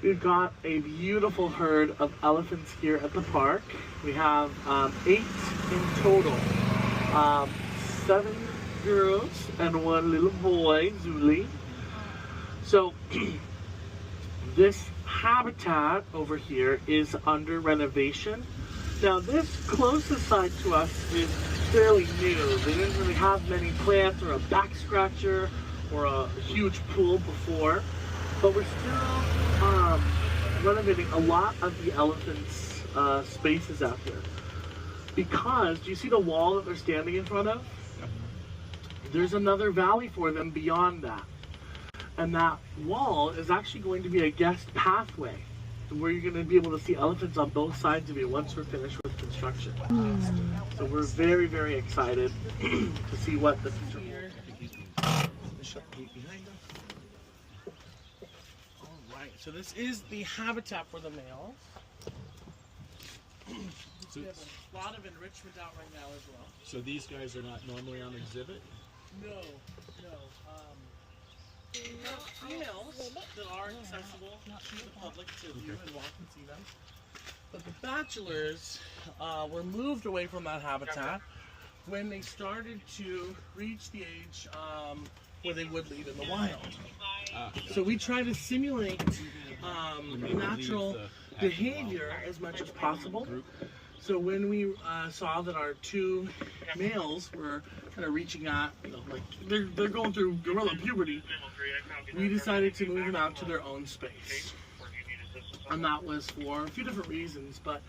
We've got a beautiful herd of elephants here at the park. We have 8 in total. 7 girls and 1 little boy, Zuli. So this habitat over here is under renovation. Now this closest side to us is fairly new. They didn't really have many plants or a back scratcher or a huge pool before, but we're still renovating a lot of the elephants' spaces out here. Because, do you see the wall that they're standing in front of? There's another valley for them beyond that. And that wall is actually going to be a guest pathway where you're going to be able to see elephants on both sides of you once we're finished with construction. So we're very, very excited to see what the future holds. Alright, so this is the habitat for the males. So we have a lot of enrichment out right now as well. So these guys are not normally on exhibit? No. We have females that are accessible to the public to view and walk and see them. But the bachelors were moved away from that habitat when they started to reach the age where they would leave in the wild. So we try to simulate natural behavior as much as possible. So when we saw that our 2 males were kind of reaching out, like they're going through gorilla puberty, we decided to move them out to their own space. And that was for a few different reasons, but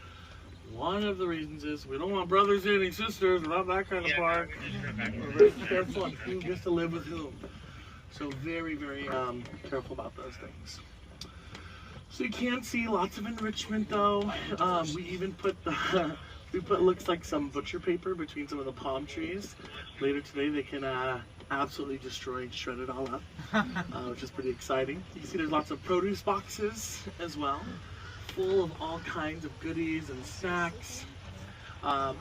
one of the reasons is we don't want brothers dating sisters, we're not that kind of park. We're very careful on who gets to live with whom. So very, very careful about those things. So you can see lots of enrichment though. We even put looks like some butcher paper between some of the palm trees. Later today they can absolutely destroy and shred it all up, which is pretty exciting. You can see there's lots of produce boxes as well, full of all kinds of goodies and snacks.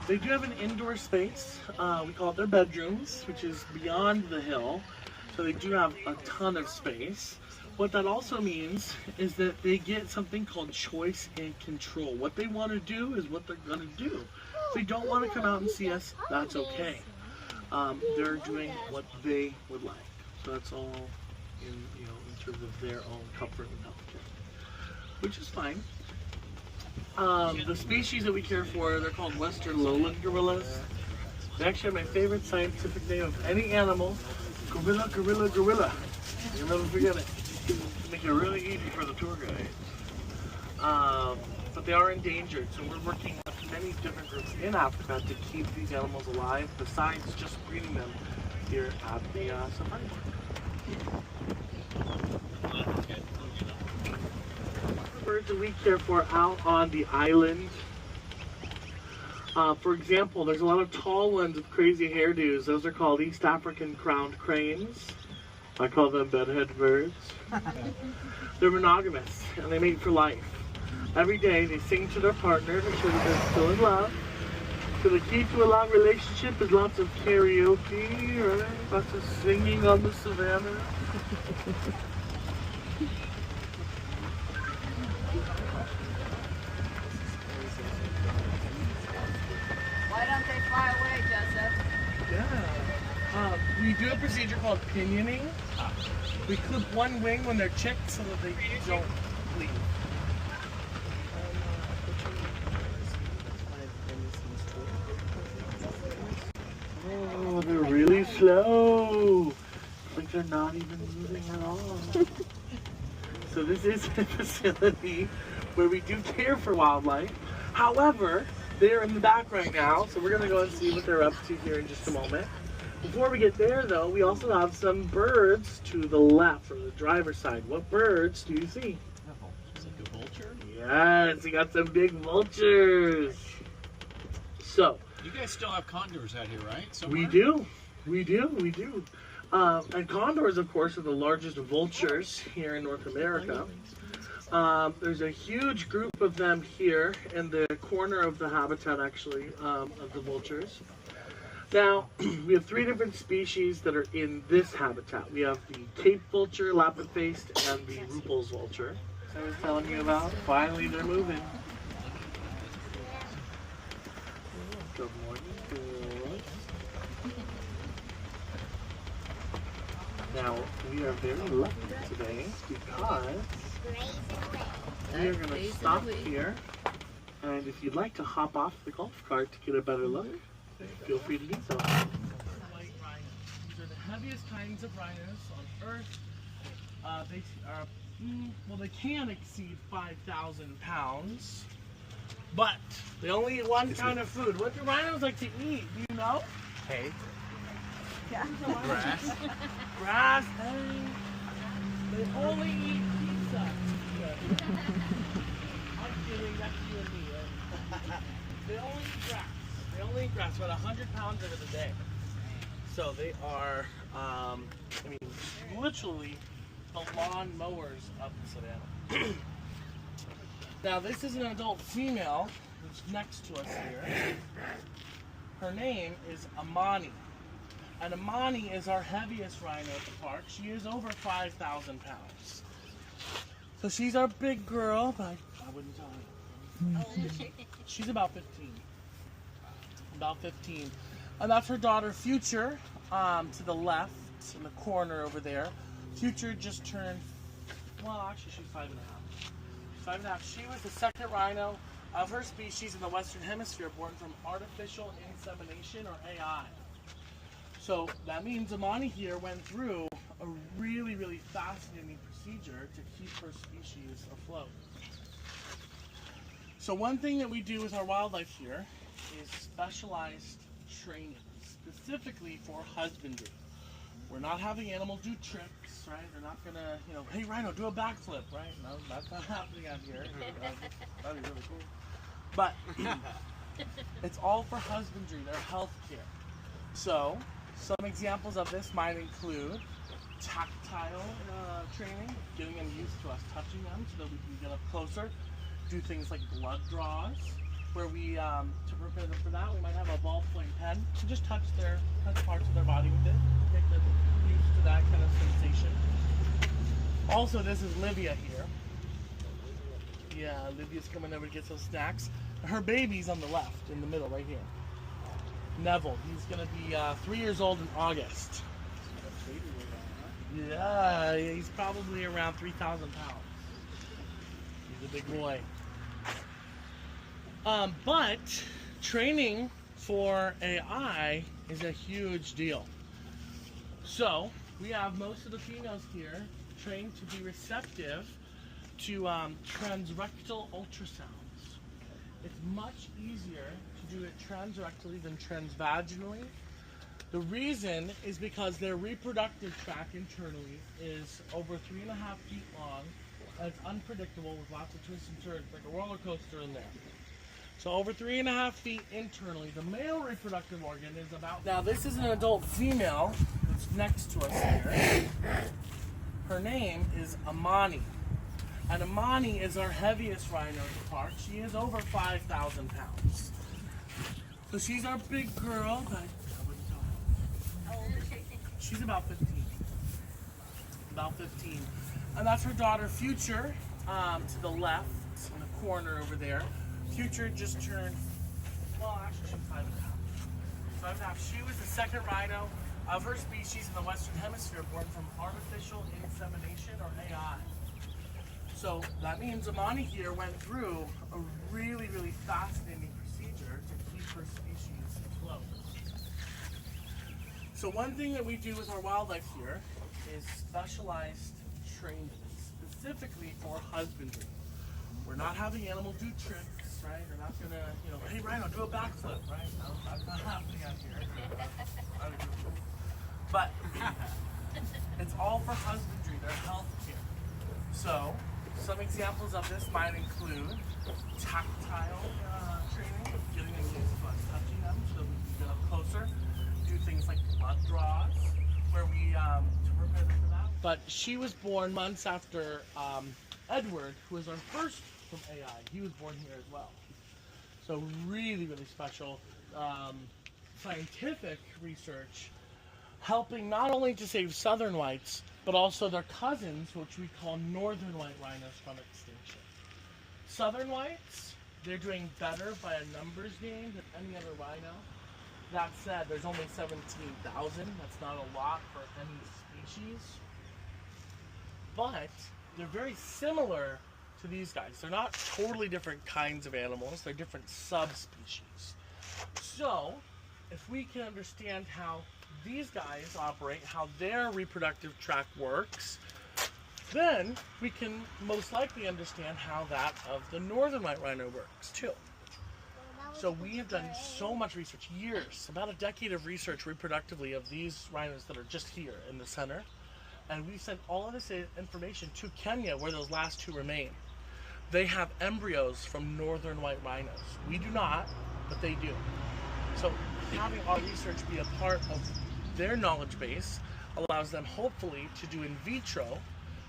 They do have an indoor space. We call it their bedrooms, which is beyond the hill. So they do have a ton of space. What that also means is that they get something called choice and control. What they want to do is what they're going to do. If they don't want to come out and see us, that's okay. They're doing what they would like. So that's all in terms of their own comfort and healthcare, which is fine. The species that we care for, they're called Western lowland gorillas. They actually have my favorite scientific name of any animal, gorilla, gorilla, gorilla. You'll never forget it. Make it really easy for the tour guide. But they are endangered, so we're working with many different groups in Africa to keep these animals alive, besides just breeding them here at the safari park. Birds that we care for out on the island. For example, there's a lot of tall ones with crazy hairdos. Those are called East African crowned cranes. I call them bedhead birds. They're monogamous and they mate for life. Every day they sing to their partner to show that they're still in love. So the key to a long relationship is lots of karaoke, right? Lots of singing on the savannah. Why don't they fly away, Joseph? Yeah. We do a procedure called pinioning. We clip one wing when they're chicks so that they don't leave. Oh, they're really slow. Like they're not even moving at all. So this is a facility where we do care for wildlife. However, they're in the back right now, so we're going to go and see what they're up to here in just a moment. Before we get there though, we also have some birds to the left, or the driver's side. What birds do you see? Is it a vulture? Yes, we got some big vultures. So, you guys still have condors out here, right? Somewhere? We do. And condors, of course, are the largest vultures here in North America. There's a huge group of them here in the corner of the habitat, actually, of the vultures. Now, we have 3 different species that are in this habitat. We have the Cape vulture, lapid-faced, and the Ruppel's vulture. I was telling you about. Finally, they're moving. Good morning, girls. Now, we are very lucky today because we are going to stop here. And if you'd like to hop off the golf cart to get a better look, feel free to do so. White rhinos. These are the heaviest kinds of rhinos on Earth. They are, well, they can exceed 5,000 pounds, but they only eat one kind of food. What do rhinos like to eat? Do you know? Hay. Yeah. Grass. Grass. Hay. They only eat pizza. I'm kidding. That's you and me. Right? They only eat grass. They only eat grass, about 100 pounds over the day. So they are, I mean, literally the lawn mowers of the savannah. Now this is an adult female who's next to us here. Her name is Amani. And Amani is our heaviest rhino at the park. She is over 5,000 pounds. So she's our big girl, but I wouldn't tell you. How old is she? She's about 15. About 15. And that's her daughter, Future, to the left, in the corner over there. Future just turned, well, actually she's 5 and a half. 5 and a half. She was the second rhino of her species in the Western Hemisphere born from artificial insemination, or AI. So that means Amani here went through a really, really fascinating procedure to keep her species afloat. So one thing that we do with our wildlife here is specialized training, specifically for husbandry. We're not having animals do tricks, right? They're not gonna, you know, hey rhino, do a backflip, right? No, that's not happening out here. That'd be really cool. But it's all for husbandry, their health care. So some examples of this might include tactile training, getting them used to us touching them so that we can get up closer. Do things like blood draws, where we, to prepare them for that, we might have a ballpoint pen to just touch parts of their body with it, get them used to that kind of sensation. Also, this is Livia here. Yeah, Livia's coming over to get some snacks. Her baby's on the left, in the middle, right here. Neville, he's gonna be 3 years old in August. Yeah, he's probably around 3,000 pounds. He's a big boy. But training for AI is a huge deal. So we have most of the females here trained to be receptive to transrectal ultrasounds. It's much easier to do it transrectally than transvaginally. The reason is because their reproductive tract internally is over 3.5 feet long, and it's unpredictable with lots of twists and turns, like a roller coaster in there. So over 3.5 feet internally. The male reproductive organ is about... Now this is an adult female who's next to us here. Her name is Amani. And Amani is our heaviest rhino at the park. She is over 5,000 pounds. So she's our big girl, but I wouldn't tell you. How old is she? She's about 15. About 15. And that's her daughter, Future, to the left, in the corner over there. Future just turned, well, actually she's 5 and a half. 5 and a half. She was the second rhino of her species in the Western Hemisphere born from artificial insemination, or AI. So that means Amani here went through a really, really fascinating procedure to keep her species afloat. So one thing that we do with our wildlife here is specialized training, specifically for husbandry. We're not having animals do tricks, right? They're not gonna, you know, hey rhino, do a backflip, right? No, that's not happening out here. But it's all for husbandry, their health care. So some examples of this might include tactile training, getting them used to us touching them so that we can get up closer. Do things like blood draws, where we, to prepare them for that. But she was born months after Edward, who was our first from AI. He was born here as well. So really, really special scientific research, helping not only to save southern whites, but also their cousins, which we call northern white rhinos from extinction. Southern whites, they're doing better by a numbers game than any other rhino. That said, there's only 17,000. That's not a lot for any species. But they're very similar to these guys. They're not totally different kinds of animals. They're different subspecies. So, if we can understand how these guys operate, how their reproductive tract works, then we can most likely understand how that of the northern white rhino works too. So we have done so much research, years, about a decade of research reproductively of these rhinos that are just here in the center. And we sent all of this information to Kenya, where those last two remain. They have embryos from northern white rhinos. We do not, but they do. So having our research be a part of their knowledge base allows them hopefully to do in vitro,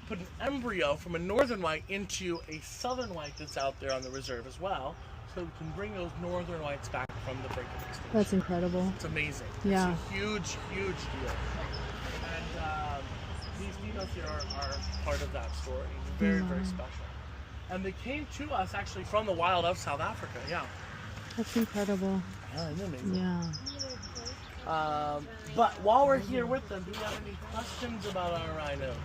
put an embryo from a northern white into a southern white that's out there on the reserve as well, so we can bring those northern whites back from the brink of extinction. That's incredible. It's amazing. Yeah. It's a huge, huge deal. And these females here are part of that story. Very, very special. And they came to us actually from the wild of South Africa. Yeah. That's incredible. Yeah, isn't it amazing? Yeah. But while we're here with them, do you have any questions about our rhinos?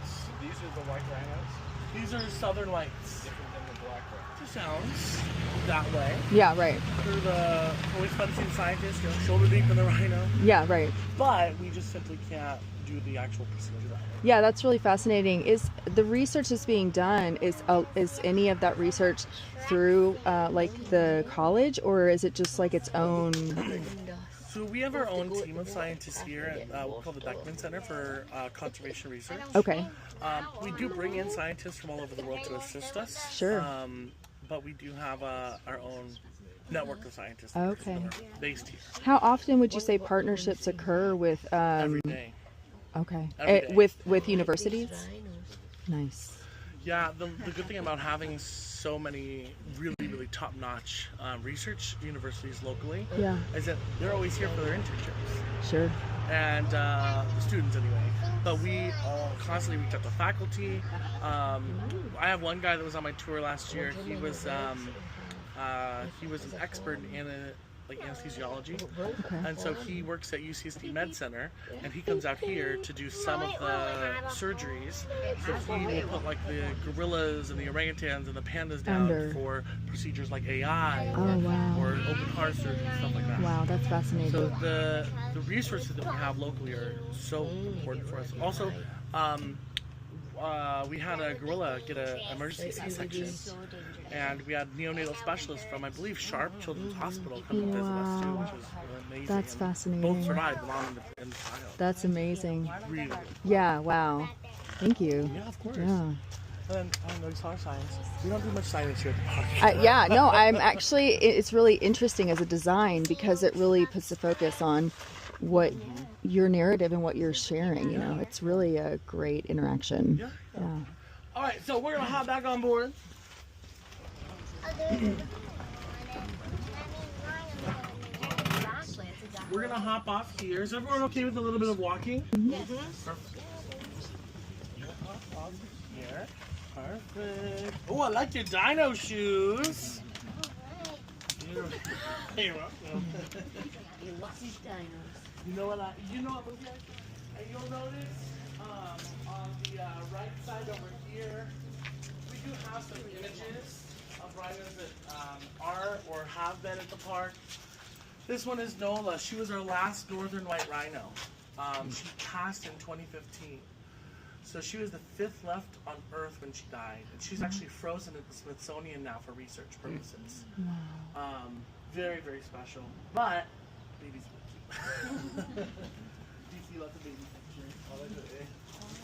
These are the white rhinos? These are southern whites. Different than the black rhinos. It sounds that way. Yeah, right. They're the always fun to see the scientists, shoulder deep in the rhino. Yeah, right. But we just simply can't do the actual procedure that way. Yeah, that's really fascinating. Is the research that's being done, is any of that research through like the college, or is it just like its own? So we have our own team of scientists here at we call the Beckman Center for Conservation Research. Okay. We do bring in scientists from all over the world to assist us. Sure. But we do have our own network of scientists Okay. that are based here. How often would you say partnerships occur with? Every day. Okay. Every day. With universities. Nice. Yeah, the good thing about having so many really, really top-notch research universities locally is that they're always here for their internships. Sure. And the students anyway. But we constantly reach out to faculty. I have one guy that was on my tour last year. He was an expert in anesthesiology, and so he works at UCSD Med Center, and he comes out here to do some of the surgeries. So he will put like the gorillas and the orangutans and the pandas down for procedures like AI or open heart surgery, stuff like that. Wow, that's fascinating. So the resources that we have locally are so important for us. Also, we had a gorilla get an emergency C-section, and we had neonatal specialists from, I believe, Sharp Children's Hospital come to visit us too, which was amazing. That's and fascinating. both survived along in the child. That's amazing. Really good. Yeah. Wow. Thank you. Yeah, of course. Yeah. And then, I don't know, you saw science. We don't do much science here at the park. Yeah. No, I'm actually. It's really interesting as a design because it really puts the focus on what your narrative and what you're sharing. You know, it's really a great interaction. Yeah. All right, so we're gonna hop back on board. We're gonna hop off here. Is everyone okay with a little bit of walking? Perfect. Hop off here. Perfect. Oh, I like your dino shoes. You're welcome. You know what looks like? And you'll notice on the right side over here, we do have some images of rhinos that are or have been at the park. This one is Nola. She was our last northern white rhino. She passed in 2015. So she was the 5th left on Earth when she died. And she's actually frozen at the Smithsonian now for research purposes. Very, very special. But, babies will cute. You see lots of baby pictures.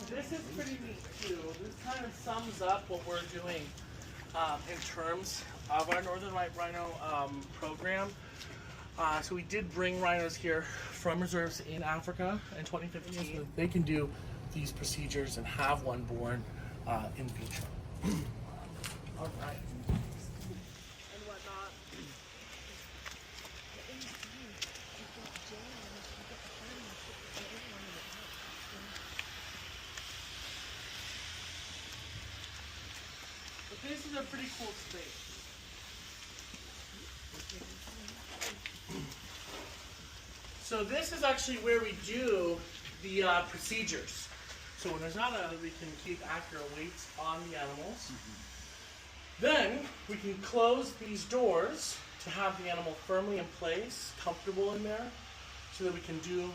This is pretty neat too. This kind of sums up what we're doing in terms of our northern white rhino program. So we did bring rhinos here from reserves in Africa in 2015. They can do these procedures and have one born in vitro. All right. And whatnot. is a pretty cool space. So this is actually where we do the procedures. So when there's not we can keep accurate weights on the animals. Then we can close these doors to have the animal firmly in place, comfortable in there, so that we can do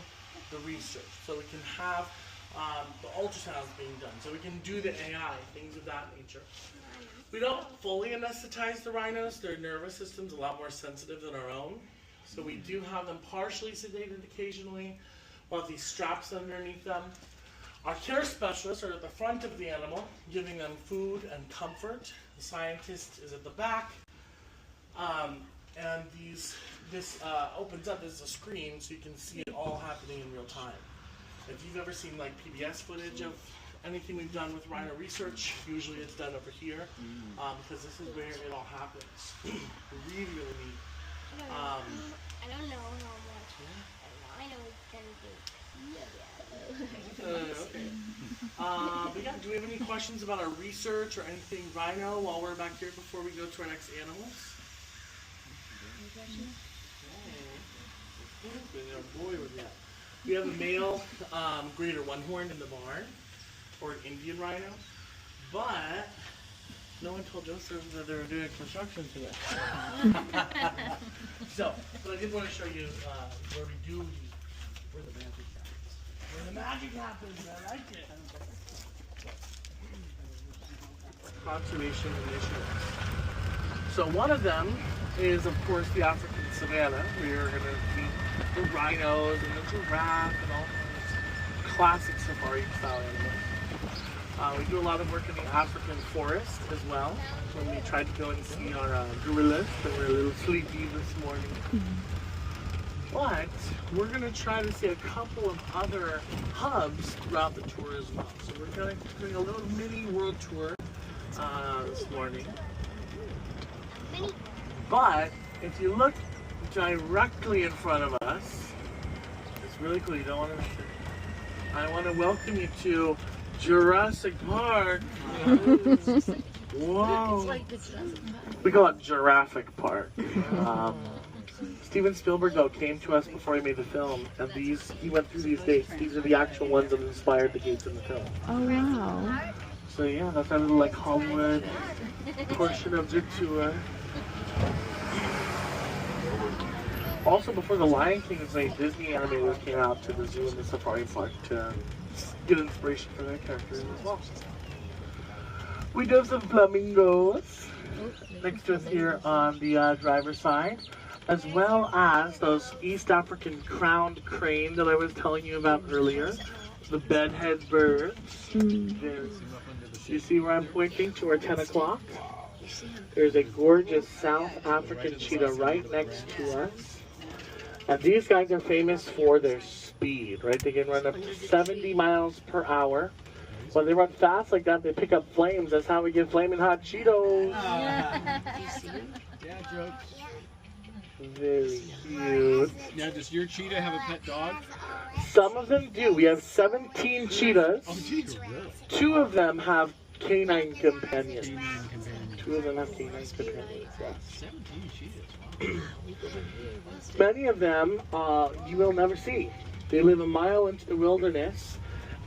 the research. So we can have the ultrasounds being done. So we can do the AI, things of that nature. We don't fully anesthetize the rhinos. Their nervous system's a lot more sensitive than our own. So we do have them partially sedated occasionally. We'll have these straps underneath them. Our care specialists are at the front of the animal, giving them food and comfort. The scientist is at the back. And this opens up as a screen so you can see it all happening in real time. If you've ever seen like PBS footage of anything we've done with rhino research, usually it's done over here because this is where it all happens. Really, really neat. I don't know how much a rhino can do. Okay. But yeah, do we have any questions about our research or anything rhino while we're back here before we go to our next animals? Any questions? We have a male greater one-horned in the barn, or an Indian rhino, but no one told Joseph that they were doing construction today. But I did want to show you where we do where the magic happens. Where the magic happens, I like it. Conservation initiatives. So one of them is, of course, the African savanna. We're going to meet the rhinos and the giraffe and all those classic safari-style animals. We do a lot of work in the African forest as well. When we tried to go and see our gorillas, and we're a little sleepy this morning. But we're going to try to see a couple of other hubs throughout the tour as well. So we're going to doing a little mini world tour this morning. But if you look directly in front of us, it's really cool. You don't want to miss it. I want to welcome you to Jurassic Park. Whoa. We call it Giraffic Park. Steven Spielberg, though, came to us before he made the film, and he went through these dates. These are the actual ones that inspired the gates in the film. Oh, wow. So yeah, that's our little like Hollywood portion of the tour. Also, before The Lion King was made, Disney animators came out to the zoo and the safari park to get inspiration for their characters as well. We do have some flamingos next to us here on the driver's side, as well as those East African crowned crane that I was telling you about earlier, the bedhead birds. You see where I'm pointing to our 10 o'clock? There's a gorgeous South African cheetah right next to us. And these guys are famous for their speed, right? They can run up to 70 miles per hour. When they run fast like that, they pick up flames. That's how we get flaming hot Cheetos. Yeah, jokes. Very cute. Now, does your cheetah have a pet dog? Some of them do. We have 17 cheetahs. Oh, geez, really? 2 of them have canine companions. Canine companion. 2 of them have canine companions, yes. 17 cheetahs, wow. Many of them you will never see. They live a mile into the wilderness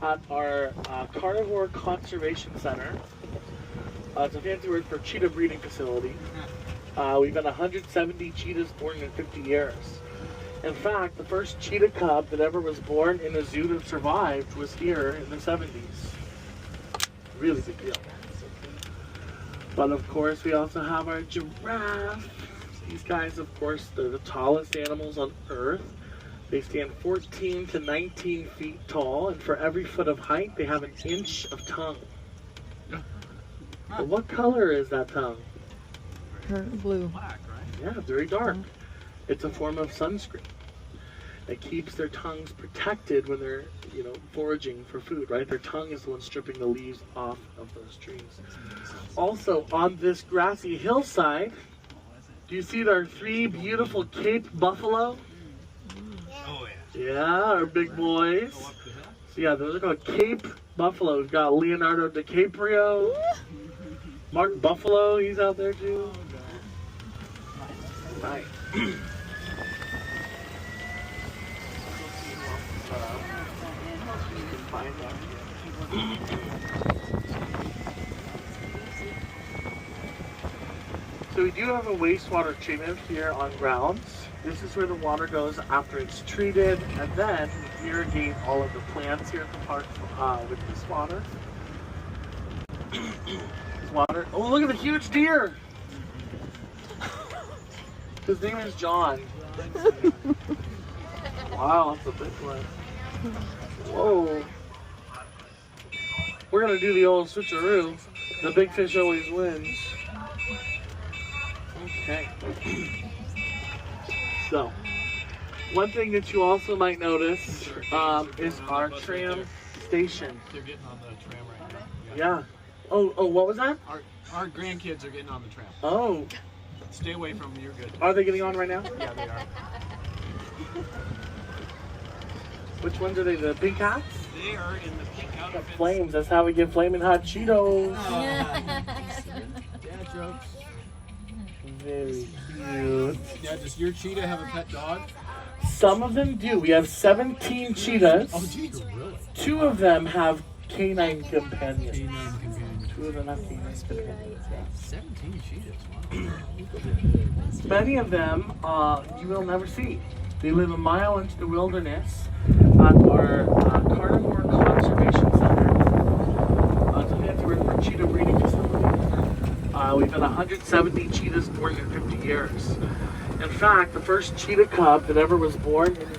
at our Carnivore Conservation Center. It's a fancy word for cheetah breeding facility. We've had 170 cheetahs born in 50 years. In fact, the first cheetah cub that ever was born in a zoo that survived was here in the 70s. Really big deal. But of course, we also have our giraffe. These guys, of course, they're the tallest animals on Earth. They stand 14 to 19 feet tall, and for every foot of height, they have an inch of tongue. But what color is that tongue? Blue. Black, right? Yeah, very dark. It's a form of sunscreen. It keeps their tongues protected when they're, foraging for food, right? Their tongue is the one stripping the leaves off of those trees. Also, on this grassy hillside, do you see our 3 beautiful Cape buffalo? Oh, yeah. Yeah, our big boys. Go up the hill? So yeah, those are called Cape buffalo. We've got Leonardo DiCaprio. Mark Buffalo, he's out there too. Right. So we do have a wastewater treatment here on grounds. This is where the water goes after it's treated, and then we irrigate all of the plants here at the park with this water. This water. Oh, look at the huge deer! His name is John. Wow, that's a big one. Whoa. We're gonna do the old switcheroo. The big fish always wins. Okay. So, one thing that you also might notice is our tram station. They're getting on the tram right now. Yeah. Oh, what was that? Our grandkids are getting on the tram. Oh. Stay away from them, you're good. Are they getting on right now? Yeah, they are. Which ones are they? The pink hats? They are in the pink Got outfits. flames. That's how we get flaming hot Cheetos. Dad jokes. Very cute. Yeah, does your cheetah have a pet dog? Some of them do. We have 17 cheetahs. Oh, geez, really? 2 of them have canine companions. Canine companion. 2 of them have canine companions. 17 cheetahs, wow. Many of them you will never see. They live a mile into the wilderness at our carnivore conservation center. So that's where our cheetah breeding facility. We've had 170 cheetahs born in 50 years. In fact, the first cheetah cub that ever was born is.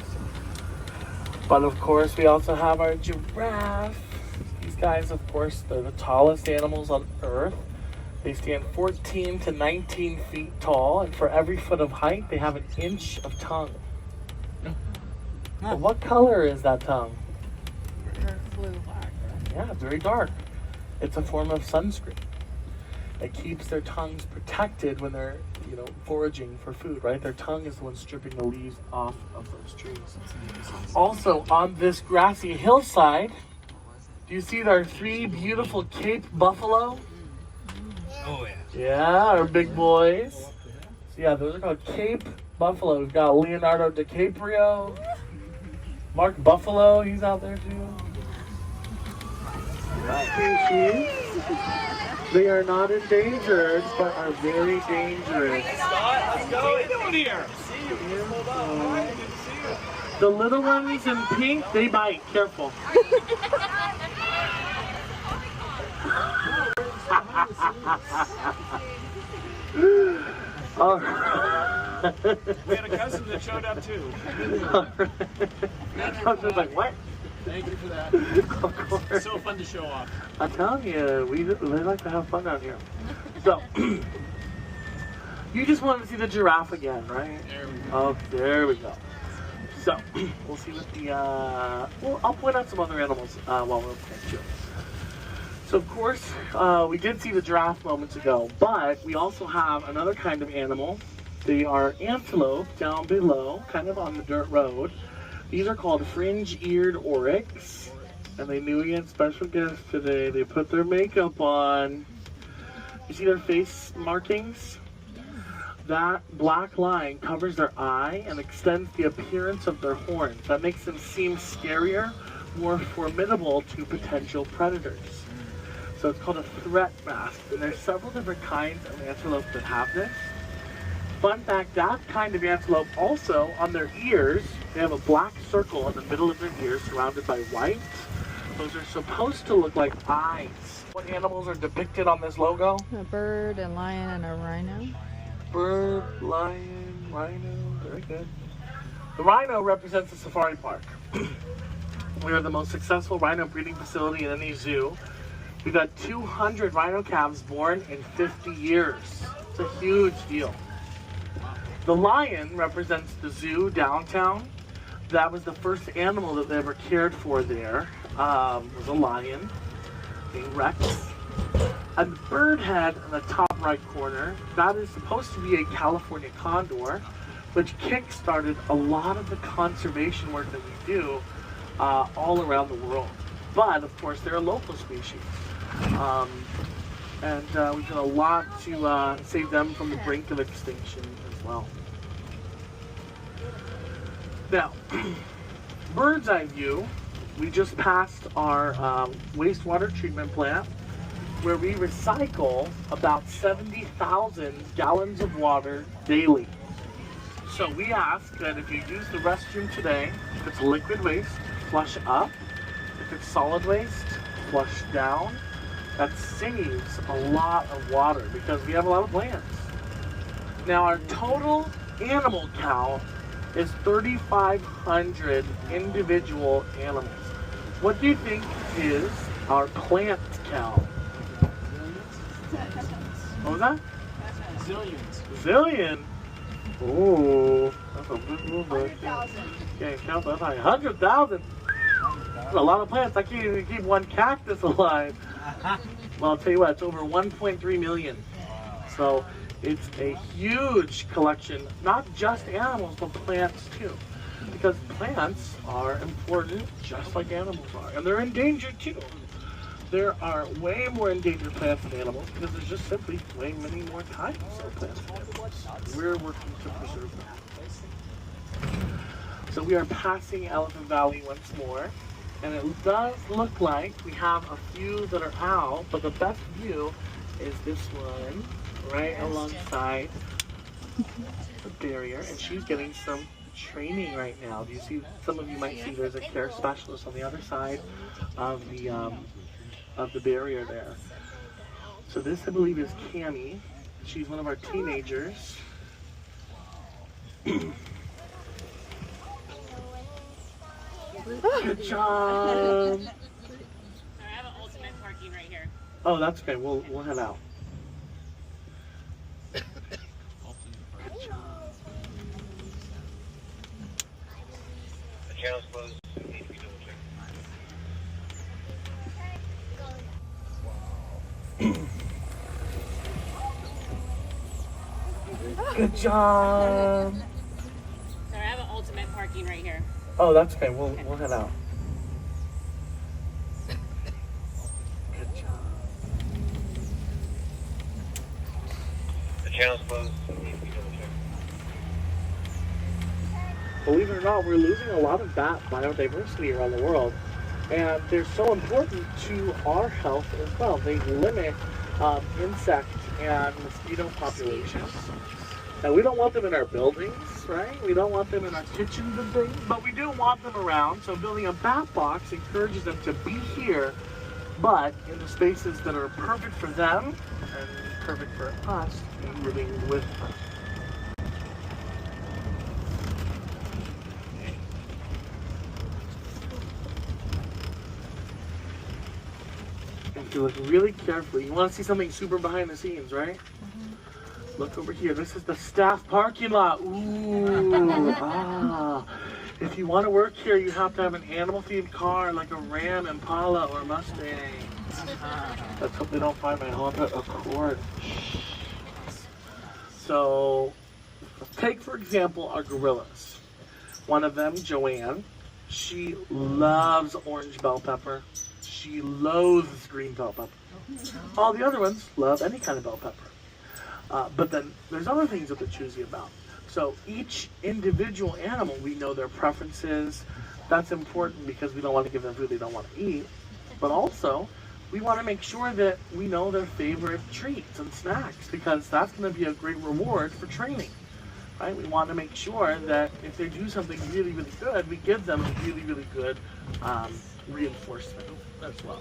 But of course, we also have our giraffe. These guys, of course, they're the tallest animals on Earth. They stand 14 to 19 feet tall, and for every foot of height, they have an inch of tongue. But what color is that tongue? Yeah, very dark. It's a form of sunscreen. It keeps their tongues protected when they're, foraging for food, right? Their tongue is the one stripping the leaves off of those trees. Also, on this grassy hillside, do you see our 3 beautiful Cape buffalo? Oh, yeah. Yeah, our big boys. So yeah, those are called Cape buffalo. We've got Leonardo DiCaprio, Mark Buffalo, he's out there too. They are not endangered, but are very dangerous. Let's go. What are you doing here? See you. Hold on. The little ones in pink, they bite. Careful. All right. We had a cousin that showed up too. I was just like, what? Thank you for that. Of course. It's so fun to show off. I'm telling you, we like to have fun out here. So, you just wanted to see the giraffe again, right? There we go. Oh, there we go. So, we'll see what the, I'll point out some other animals while we're playing too. So, of course, we did see the giraffe moments ago, but we also have another kind of animal. They are antelope down below, kind of on the dirt road. These are called fringe-eared oryx, and they knew we had special guests today. They put their makeup on. You see their face markings? That black line covers their eye and extends the appearance of their horns. That makes them seem scarier, more formidable to potential predators. So it's called a threat mask, and there's several different kinds of antelope that have this. Fun fact, that kind of antelope also, on their ears, they have a black circle in the middle of their ears surrounded by white. Those are supposed to look like eyes. What animals are depicted on this logo? A bird, a lion, and a rhino. Bird, lion, rhino, very good. The rhino represents the safari park. We are the most successful rhino breeding facility in any zoo. We've got 200 rhino calves born in 50 years. It's a huge deal. The lion represents the zoo downtown. That was the first animal that they ever cared for there, was a lion named Rex. And the bird head in the top right corner, that is supposed to be a California condor, which kick-started a lot of the conservation work that we do all around the world. But, of course, they're a local species. And we've done a lot to save them from the brink of extinction as well. Now, bird's eye view, we just passed our wastewater treatment plant where we recycle about 70,000 gallons of water daily. So we ask that if you use the restroom today, if it's liquid waste, flush up. If it's solid waste, flush down. That saves a lot of water because we have a lot of plants. Now our total animal count is 3,500 individual animals. What do you think is our plant count? What was that? Zillions. Zillion? Ooh, that's a good movement. 100,000. Can't count that high. 100,000? That's a lot of plants. I can't even keep one cactus alive. Well, I'll tell you what, it's over 1.3 million. So it's a huge collection, not just animals, but plants too. Because plants are important just like animals are. And they're endangered too. There are way more endangered plants than animals because there's just simply way many more types of plants than animals. We're working to preserve them. So we are passing Elephant Valley once more. And it does look like we have a few that are out, but the best view is this one right alongside the barrier. And she's getting some training right now. Do you see? Some of you might see there's a care specialist on the other side of the barrier there. So this, I believe, is Cammie. She's one of our teenagers. Good job. I have an ultimate parking right here. Oh, that's okay. We'll head out. The channel's closed. Good job. So I have an ultimate parking right here. Oh, that's okay. We'll head out. Good job. The channel's closed. Believe it or not, we're losing a lot of bat biodiversity around the world. And they're so important to our health as well. They limit insect and mosquito populations. Now, we don't want them in our buildings, right? We don't want them in our kitchens and things, but we do want them around. So building a bat box encourages them to be here, but in the spaces that are perfect for them and perfect for us and living with us. If you look really carefully, you want to see something super behind the scenes, right? Look over here. This is the staff parking lot. Ooh, If you want to work here, you have to have an animal-themed car like a Ram, Impala, or Mustang. Let's hope they don't find my Honda Accord. So, take for example our gorillas. One of them, Joanne, she loves orange bell pepper. She loathes green bell pepper. All the other ones love any kind of bell pepper. But then there's other things that they're choosy about. So each individual animal, we know their preferences. That's important because we don't want to give them food they don't want to eat. But also, we want to make sure that we know their favorite treats and snacks because that's going to be a great reward for training. Right? We want to make sure that if they do something really, really good, we give them a really, really good reinforcement as well.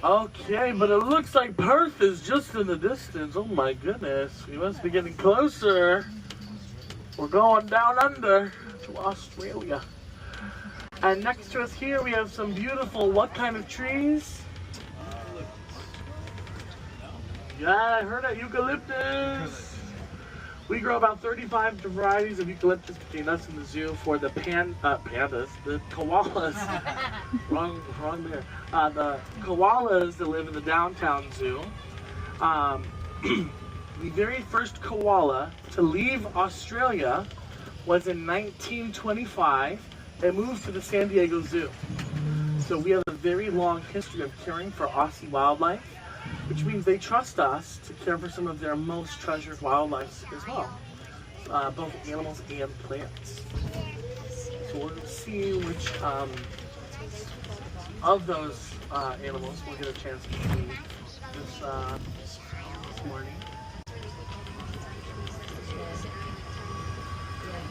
Okay, but it looks like Perth is just in the distance. Oh my goodness, we must be getting closer. We're going down under to Australia. And next to us here we have some beautiful, what kind of trees? Yeah, I heard that, eucalyptus. We grow about 35 varieties of eucalyptus between us and the zoo for the pandas, the koalas. wrong there. The koalas that live in the downtown zoo. The very first koala to leave Australia was in 1925. It moved to the San Diego Zoo. So we have a very long history of caring for Aussie wildlife. which means they trust us to care for some of their most treasured wildlife as well, both animals and plants. So we're going to see which of those animals we'll get a chance to see this morning.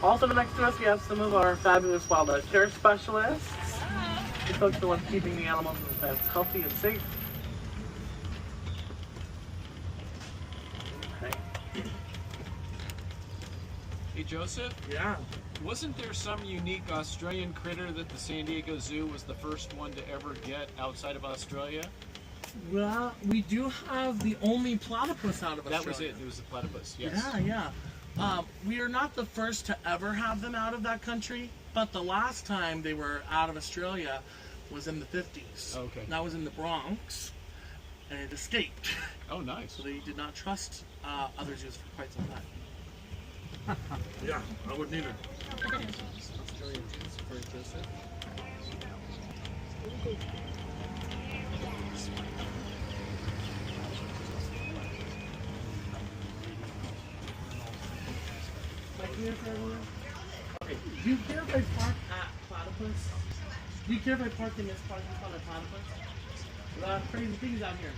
Also next to us we have some of our fabulous wildlife care specialists. The folks the ones keeping the animals and the plants healthy and safe. Okay. Hey Joseph, Yeah. wasn't there some unique Australian critter that the San Diego Zoo was the first one to ever get outside of Australia? Well, we do have the only platypus out of Australia. That was it. It was the platypus. Yes. Yeah. We are not the first to ever have them out of that country, but the last time they were out of Australia was in the 50s. Okay. That was in the Bronx, and it escaped. Oh, nice. So they did not trust other zoos for quite some time. Yeah, I wouldn't either. Australian zoos for Joseph. Okay, do you care if I park at Platypus? Do you care if I park in this parking spot at Platypus? Crazy things out here.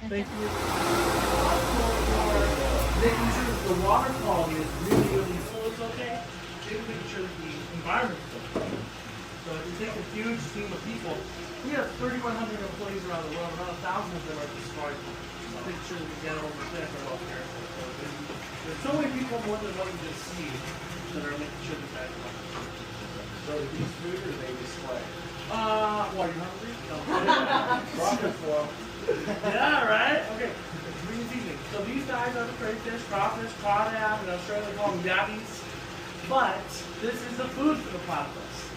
Thank you. Making sure that the water quality is really full is okay. Making sure that the environment is okay. So if you take a huge team of people, we have 3,100 employees around the world, around 1,000 of them are destroyed. Making sure that the animals are safe and well cared for. There's so many people more than what you just see that are making sure that that's well. So do these food or they display? What, are you hungry? No. Rocket flow. Yeah, right? Okay. Green seasoning. So these guys are the crayfish, crawfish, crawdad, in Australia they call them dabbies. But this is the food for the platypus.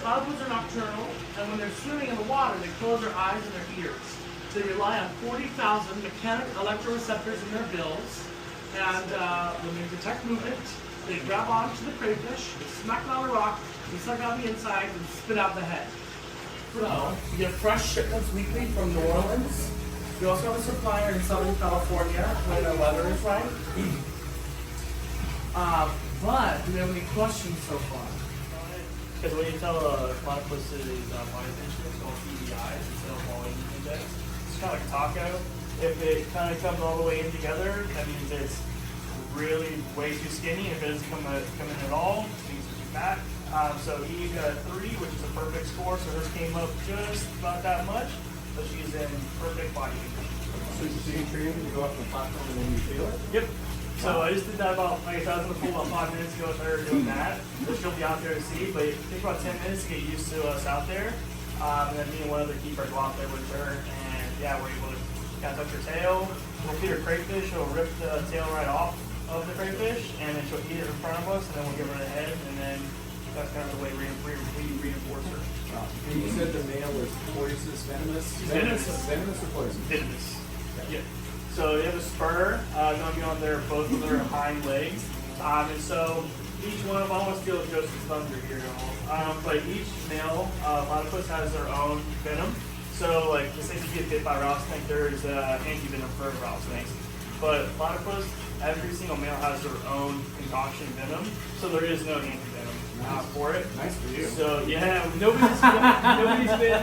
Platypus are nocturnal, and when they're swimming in the water, they close their eyes and their ears. They rely on 40,000 mechanic electroreceptors in their bills. And when they detect movement, they grab onto the crayfish, they smack it on a rock, they suck out the inside, and spit out the head. So, you get fresh shipments weekly from New Orleans. We also have a supplier in Southern California when the weather is right. But, do we have any questions so far? Because when you tell a platypus is body attention, it's called EDI, it's a volume index. It's kind of like a taco. If it kind of comes all the way in together, that means it's really way too skinny. If it doesn't come in at all, it means it's too fat. So Eve got a 3, which is a perfect score. So hers came up just about that much, but she's in perfect body condition. So you train when you go up the platform and then you feel it? Yep. So I just did that about, like I said, I was in the pool about 5 minutes ago. I started doing that. So she'll be out there to see, but it takes about 10 minutes to get used to us out there. And then me and one other keeper go out there with her, and yeah, we're able to kind of touch her tail. We'll feed her crayfish. She'll rip the tail right off of the crayfish, and then she'll eat it in front of us, and then we'll give her the head, and then that's kind of the way we reinforce her. And you said the male is poisonous, venomous? Venomous or poisonous? Venomous. Yeah. So they have a spur going to be on both of their hind legs. And so each one of them, I want to steal Joseph's thunder here, y'all. But each male platypus has their own venom. So, like, let's say if you get bit by rattlesnake, there's anti-venom for rattlesnakes. But platypus, every single male has their own concoction venom, so there is no anti-venom for it. Nice for you. So, yeah, nobody's been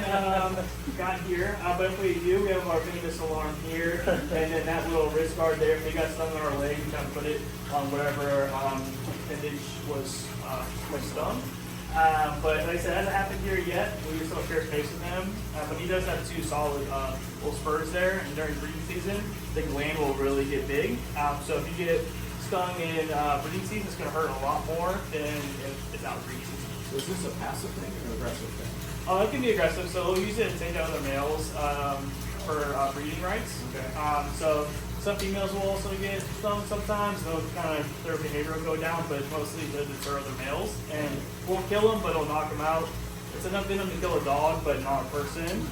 got here. But if we do, we have our venomous alarm here, and then that little wrist guard there. If they got stung on our leg, we kind of put it on whatever appendage was stung. But like I said, it hasn't happened here yet. We still share space with him. But he does have 2 solid little spurs there. And during breeding season, the gland will really get big. So if you get stung in breeding season, it's going to hurt a lot more than if it's out of breeding season. So is this a passive thing or an aggressive thing? It can be aggressive. So we'll use it to take out other males for breeding rights. Okay. So some females will also get stung sometimes. They'll kind of, their behavior will go down, but mostly to deter other males. And won't kill them, but it'll knock them out. It's enough venom to kill a dog, but not a person.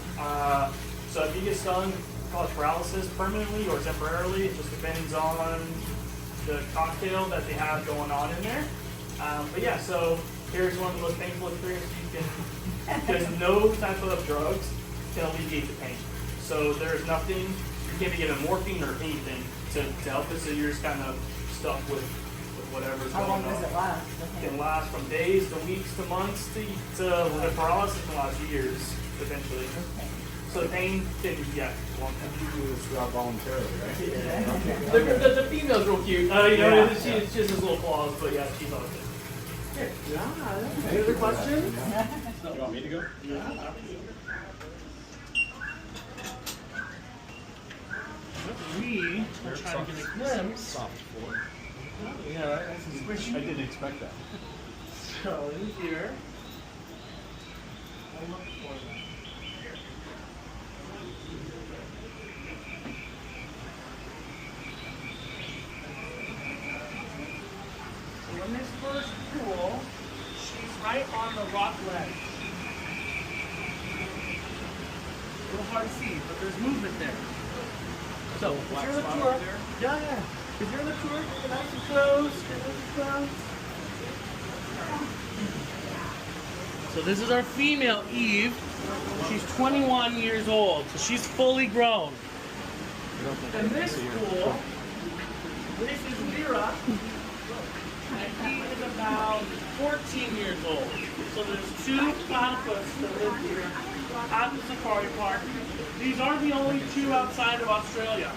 So if you get stung, cause paralysis permanently or temporarily. It just depends on the cocktail that they have going on in there. But yeah, so here's one of the most painful experiences you can, because no type of drugs can alleviate the pain. So there's nothing can't be given morphine or anything to help it, so you're just kind of stuck with whatever's How going long does on. it last? It can last from days to weeks to months to the paralysis can last years potentially. So the pain can long time. You do this job voluntarily, right? The female's real cute. You know, it's just his little claws, but yeah, she's all good. Yeah. Any other questions? You want me to go? Yeah. We will try to get a glimpse. Soft floor. Yeah, right. Nice and squishy. I didn't expect that. So in here, I look for them. So when this first pool, she's right on the rock ledge. A little hard to see, but there's movement there. So if you're in the tour, yeah. If you're in the tour, get nice and close, get nice and close. So this is our female Eve. She's 21 years old, so she's fully grown. And this pool, this is Lyra, and he is about 14 years old. So there's two platypus that live here at the safari park. These are the only two outside of Australia.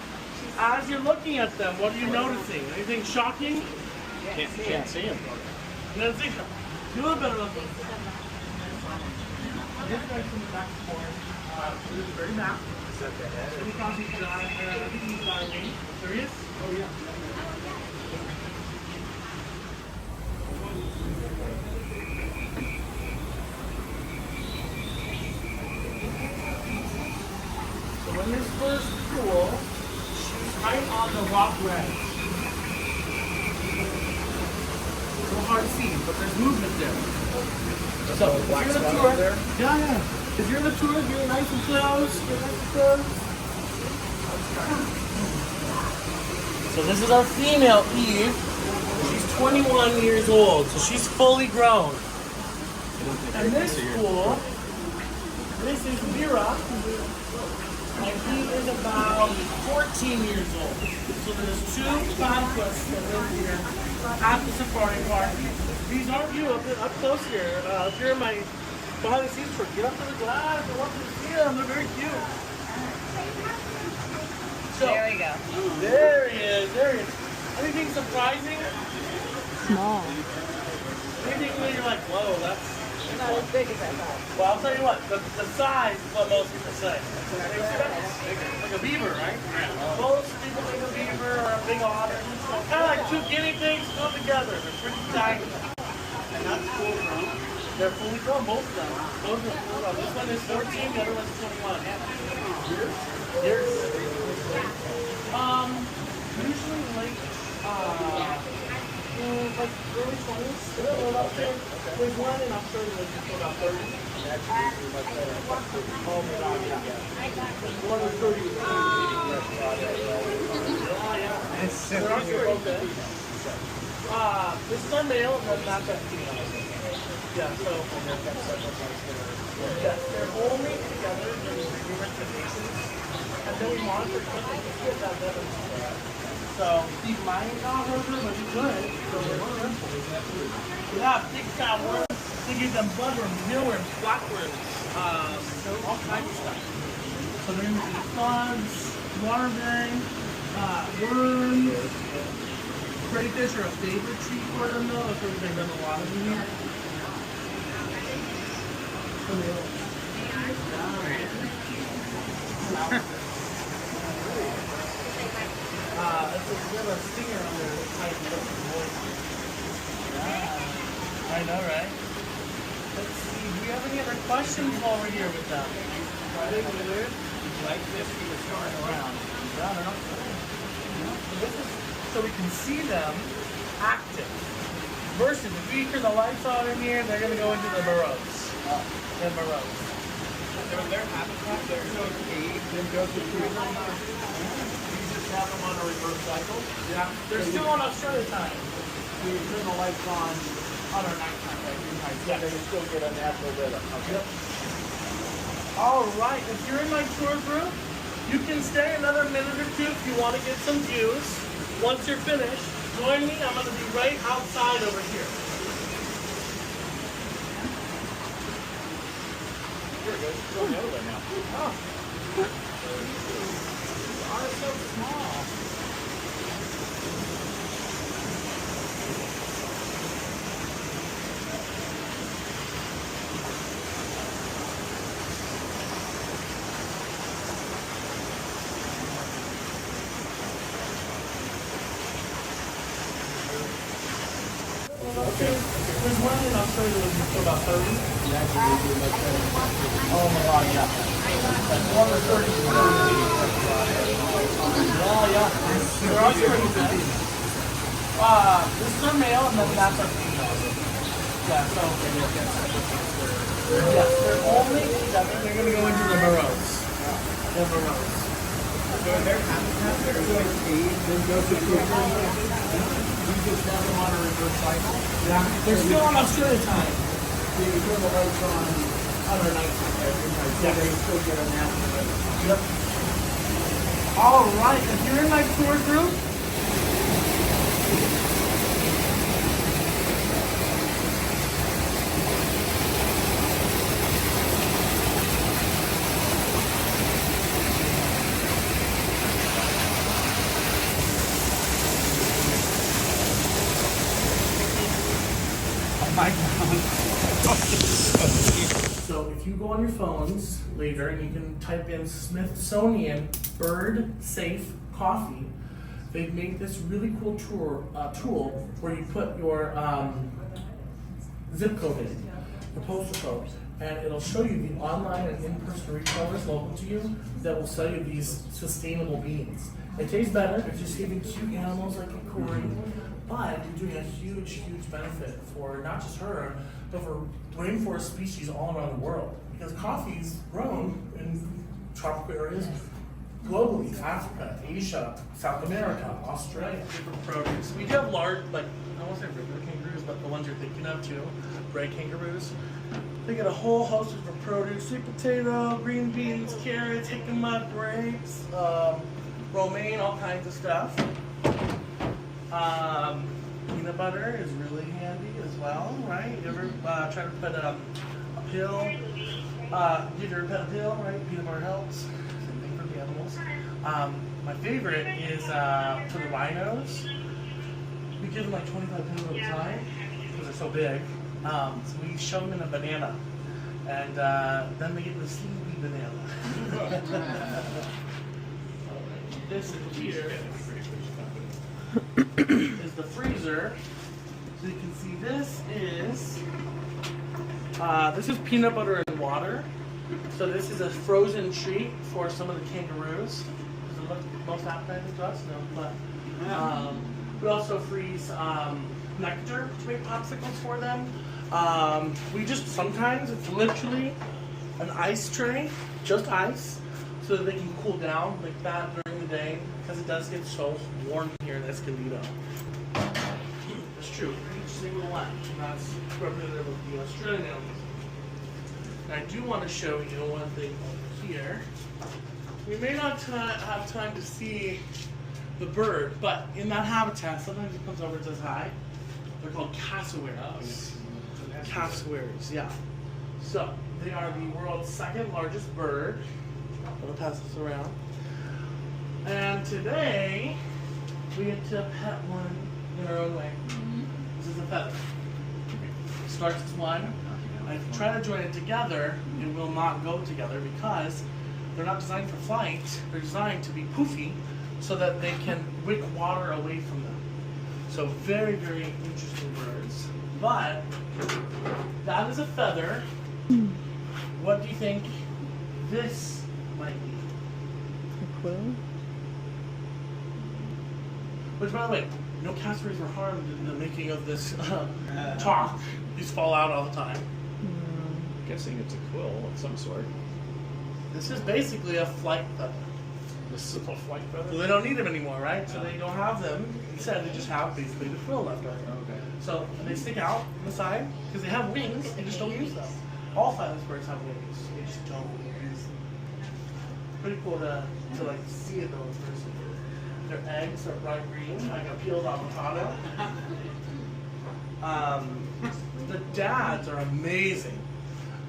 As you're looking at them, what are you noticing? Anything shocking? Can't see him. No, see them. Do a little better look. This guy's from the back corner. This is the very back. Is that the head? He's diving. There he is. Oh, yeah. So when this first pool, she's right on the rock ledge. It's a little hard to see, but there's movement there. So if you're in the tour, yeah. If you're in the tour, get nice and close. Get nice and close. So this is our female Eve. She's 21 years old, so she's fully grown. And this pool, this is Lyra, and he is about 14 years old. So there's two platypus that live here at the safari park. These aren't you up close here. If you're in my behind the scenes tour, get up to the glass. I want you to see them. They're very cute. So, There we go. there he is. There he is. Anything surprising? Small. Anything where you're like, whoa, that's Not as big as I thought. Well, I'll tell you what, the size is what most people say. Like a beaver, right? Most people think a beaver or a big otter. Kind of like two guinea pigs put together. They're pretty tiny. And that's full grown. They're fully grown, both of them. Both of them full grown. This one is 14, the other one's 21. Years? Usually late, like early 20s. They're about there. There's one in Australia that's just about 30. Oh my god, yeah. One is 30. There are two both there. This is our male, and then that's our female. Yeah, so. Yes, they're only together in different conditions. And then we monitor each other to get that evidence. So, he might not hurt her, but he could. So, we're careful. Yeah, big fat worms. They give them bloodworms, mealworms, flatworms, all kinds of stuff. So they're going to eat bugs, waterberry, worms. Crayfish are a favorite treat for them though. That's where they've done a lot of them here. We have a stinger on there that's tightened up the voice. Yeah. I know, right? Let's see, do you have any other questions while we're here with them? Like this, he was going around. Yeah, they're not so this is so we can see them active. Versus if we turn the lights on in here, they're going to go into the burrows. The burrows. Their habitat, they're so caged and go through. Have them on a reverse cycle. Yeah. They're still on Australia time. We turn the lights on our nighttime, right? Yeah. They can still get a natural rhythm. Okay. Yep. All right. If you're in my tour group, You can stay another minute or two if you want to get some views. Once you're finished, join me. I'm going to be right outside over here. Here it goes. It's going the other way now. Oh. These are so small. Okay, there's one in Australia that was about 30. Oh my god, yeah. That's one of 30. Oh yeah. They're also pretty good. This is our male and then that's our female. Yeah, so yes, they're only together. They're gonna go into the burrows. The burrows. So in their habitat, they're going to feed, then go to food. You just have them on a reverse cycle. Yeah, they're still on Australia time. So you turn the lights on other nights every night. So they still get a nap. Yep. All right, if you're in my tour group, so if you go on your phones later and you can type in Smithsonian bird safe coffee, they've made this really cool tool where you put your zip code in, your postal code, and it'll show you the online and in-person retailers local to you that will sell you these sustainable beans. It tastes better if you're saving cute animals like a Cory, but you're doing a huge, huge benefit for not just her, but for rainforest species all around the world. Because coffee is grown in tropical areas globally, Africa, Asia, South America, Australia, different produce. We do have large, like, I won't say regular kangaroos, but the ones you're thinking of too, red kangaroos. They get a whole host of different produce, sweet potato, green beans, carrots, jicama, grapes, romaine, all kinds of stuff. Peanut butter is really handy as well, right? You ever try to put a pill, give your pet a pill, right? Peanut butter helps. Same thing for the animals. My favorite is for the rhinos. We give them like 25 pills at a time because they're so big. So we shove them in a banana, and then they get the sleepy banana. This here is the freezer. So you can see this is peanut butter and water. So this is a frozen treat for some of the kangaroos. Does it look most appetizing to us? No, but we also freeze nectar to make popsicles for them. We just sometimes it's literally an ice tray, just ice, so that they can cool down like that during the day, because it does get so warm here in Escondido. It's true, each single one, and that's representative of the Australian animals. And I do want to show you one thing over here. We may not have time to see the bird, but in that habitat, sometimes it comes over and says hi. They're called cassowaries. Cassowaries, yeah. So, they are the world's second largest bird. I'm going to pass this around. And today, we get to pet one in our own way. This is a feather. It starts as one. If you try to join it together, it will not go together because they're not designed for flight. They're designed to be poofy so that they can wick water away from them. So very, very interesting birds. But that is a feather. What do you think this might be? A quill? Which, by the way, no cassowaries were harmed in the making of this talk. These fall out all the time. Guessing it's a quill of some sort. This is basically a flight feather. This is a flight feather? So they don't need them anymore, right? So they don't have them. Instead, they just have basically the frill left over. Okay. So they stick out on the side because they have wings. They just don't use them. All feathered birds have wings. They just don't use them. pretty cool to like see it though in person. Their eggs are bright green, like a peeled avocado. The dads are amazing.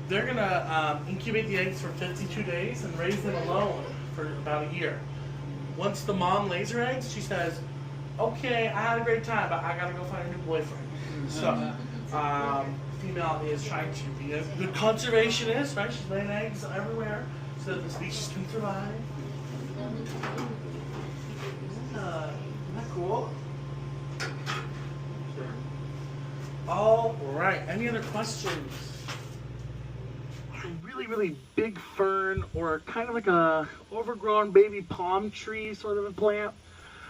They're gonna incubate the eggs for 52 days and raise them alone for about a year. Once the mom lays her eggs, she says, okay, I had a great time, but I gotta go find a new boyfriend. So, female is trying to be a good conservationist, right? She's laying eggs everywhere so that the species can survive. Isn't that cool? All right, any other questions? A really, really big fern or kind of like a overgrown baby palm tree sort of a plant.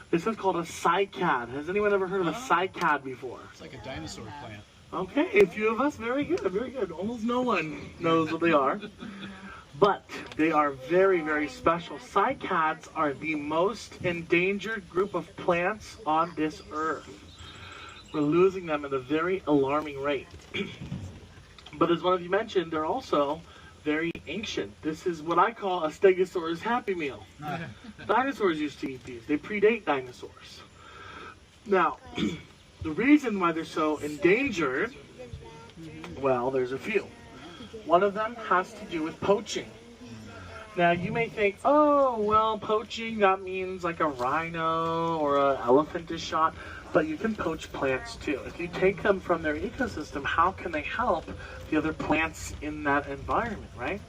This is called a cycad. Has anyone ever heard of a cycad before? It's like a dinosaur plant. Okay, a few of us, very good, very good. Almost no one knows what they are. But they are very, very special. Cycads are the most endangered group of plants on this earth. We're losing them at a very alarming rate. But as one of you mentioned, they're also very ancient. This is what I call a stegosaurus happy meal. Dinosaurs used to eat these. They predate dinosaurs. Now, the reason why they're so endangered, well, there's a few. One of them has to do with poaching. Now, you may think, oh, well, poaching, that means like a rhino or an elephant is shot. But you can poach plants too. If you take them from their ecosystem, how can they help the other plants in that environment, right?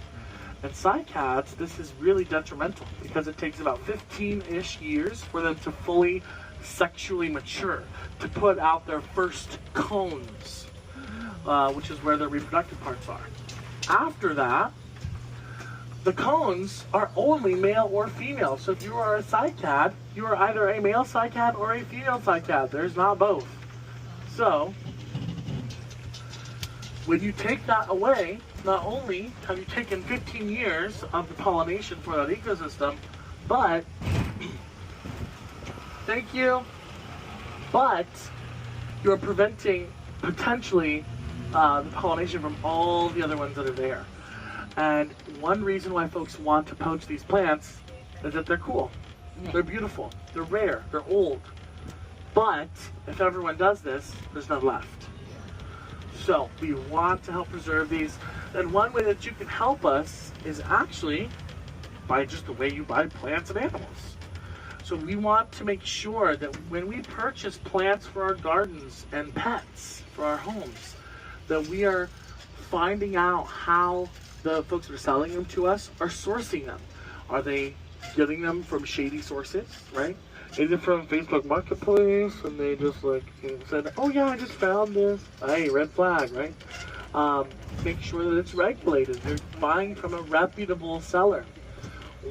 And cycads, this is really detrimental because it takes about 15-ish years for them to fully sexually mature, to put out their first cones, which is where their reproductive parts are. After that, the cones are only male or female. So if you are a cycad, you are either a male cycad or a female cycad. There's not both. So, when you take that away, not only have you taken 15 years of the pollination for that ecosystem, but, thank you, but you're preventing potentially the pollination from all the other ones that are there. And one reason why folks want to poach these plants is that they're cool, they're beautiful, they're rare, they're old. But if everyone does this, there's none left. So we want to help preserve these. And one way that you can help us is actually by just the way you buy plants and animals. So we want to make sure that when we purchase plants for our gardens and pets for our homes, that we are finding out how the folks that are selling them to us are sourcing them. Are they getting them from shady sources, right? Is it from Facebook Marketplace and they just like said, oh yeah, I just found this. Hey, red flag, right? Make sure that it's regulated. They're buying from a reputable seller.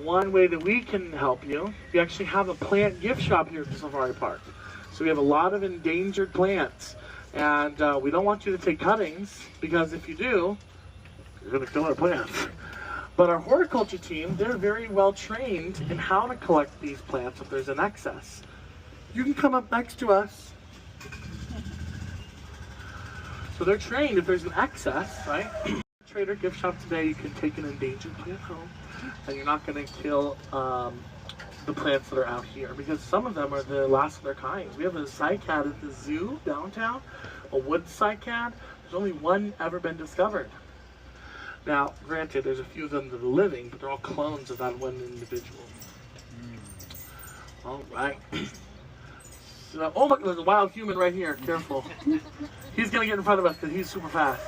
One way that we can help you, we actually have a plant gift shop here at the Safari Park. So we have a lot of endangered plants. And we don't want you to take cuttings because if you do, you're going to kill our plants. But our horticulture team, they're very well trained in how to collect these plants if there's an excess. You can come up next to us. So they're trained if there's an excess, right? Trader gift shop today, you can take an endangered plant home and you're not going to kill the plants that are out here because some of them are the last of their kinds. We have a cycad at the zoo downtown, a wood cycad. There's only one ever been discovered. Now, granted, there's a few of them that are living, but they're all clones of that one individual. All right. So, oh look, there's a wild human right here. Careful. He's gonna get in front of us because he's super fast.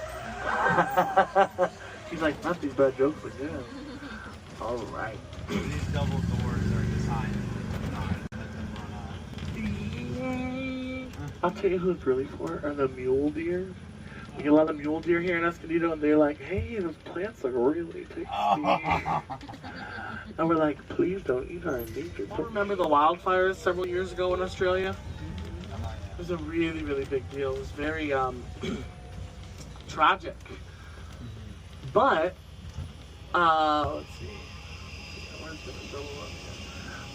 He's like, not these bad jokes, but yeah. All right. These double doors are designed to not let them run off. I'll tell you who it's really for, are the mule deer. We get a lot of mule deer here in Escondido, and they're like, hey, those plants look really tasty. And we're like, please don't eat our endangered. I remember the wildfires several years ago in Australia. It was a really, really big deal. It was very tragic. But, let's see. Where's the double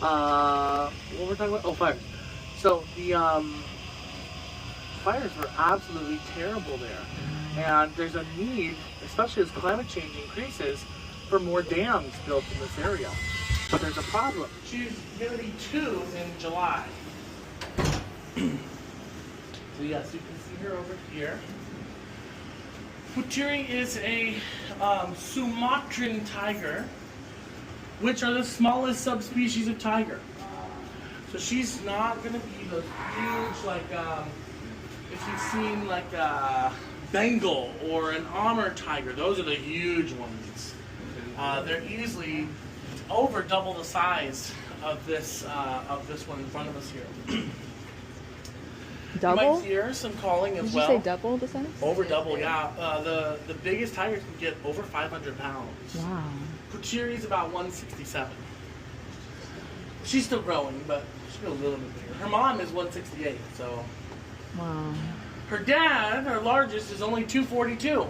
one? What were we talking about? Oh, fires. So the fires were absolutely terrible there. And there's a need, especially as climate change increases, for more dams built in this area. But there's a problem. She's gonna be 2 in July. So yes, you can see her over here. Putiri is a Sumatran tiger, which are the smallest subspecies of tiger. So she's not gonna be those huge, like if you've seen like a Bengal or an Amber tiger, those are the huge ones. They're easily over double the size of this one in front of us here. Double? You might hear some calling as Did well. you say double the size? Over double, yeah. The biggest tigers can get over 500 pounds. Wow. Putiri's about 167. She's still growing, but she's a little bit bigger. Her mom is 168, so. Wow. Her dad, her largest, is only 242.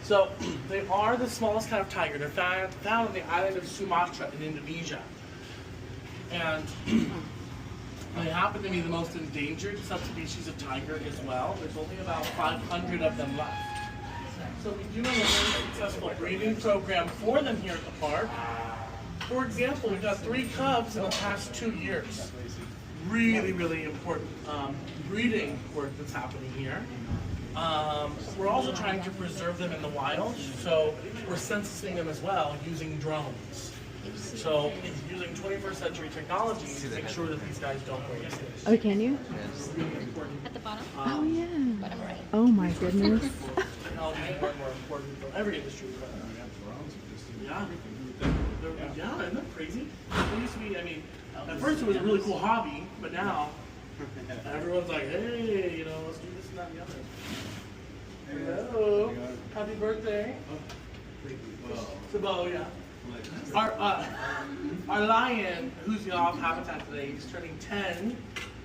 So they are the smallest kind of tiger. They're found on the island of Sumatra in Indonesia. And they happen to be the most endangered subspecies of tiger as well. There's only about 500 of them left. So we do have a very successful breeding program for them here at the park. For example, we've got 3 cubs in the past 2 years. Really, really important breeding work that's happening here. We're also trying to preserve them in the wild, so we're censusing them as well using drones. So using 21st century technology to make sure that these guys don't go extinct. Oh, can you? At the bottom? Oh, yeah. Bottom right. Oh, my goodness. Technology is more and more important for every industry. Yeah. Yeah, isn't that crazy? It used to be, I mean, at first it was a really cool hobby, but now everyone's like, hey, you know, let's do this and that and the other. Hello. Happy birthday. Sabo, yeah. Our lion, who's off habitat today, he's turning 10,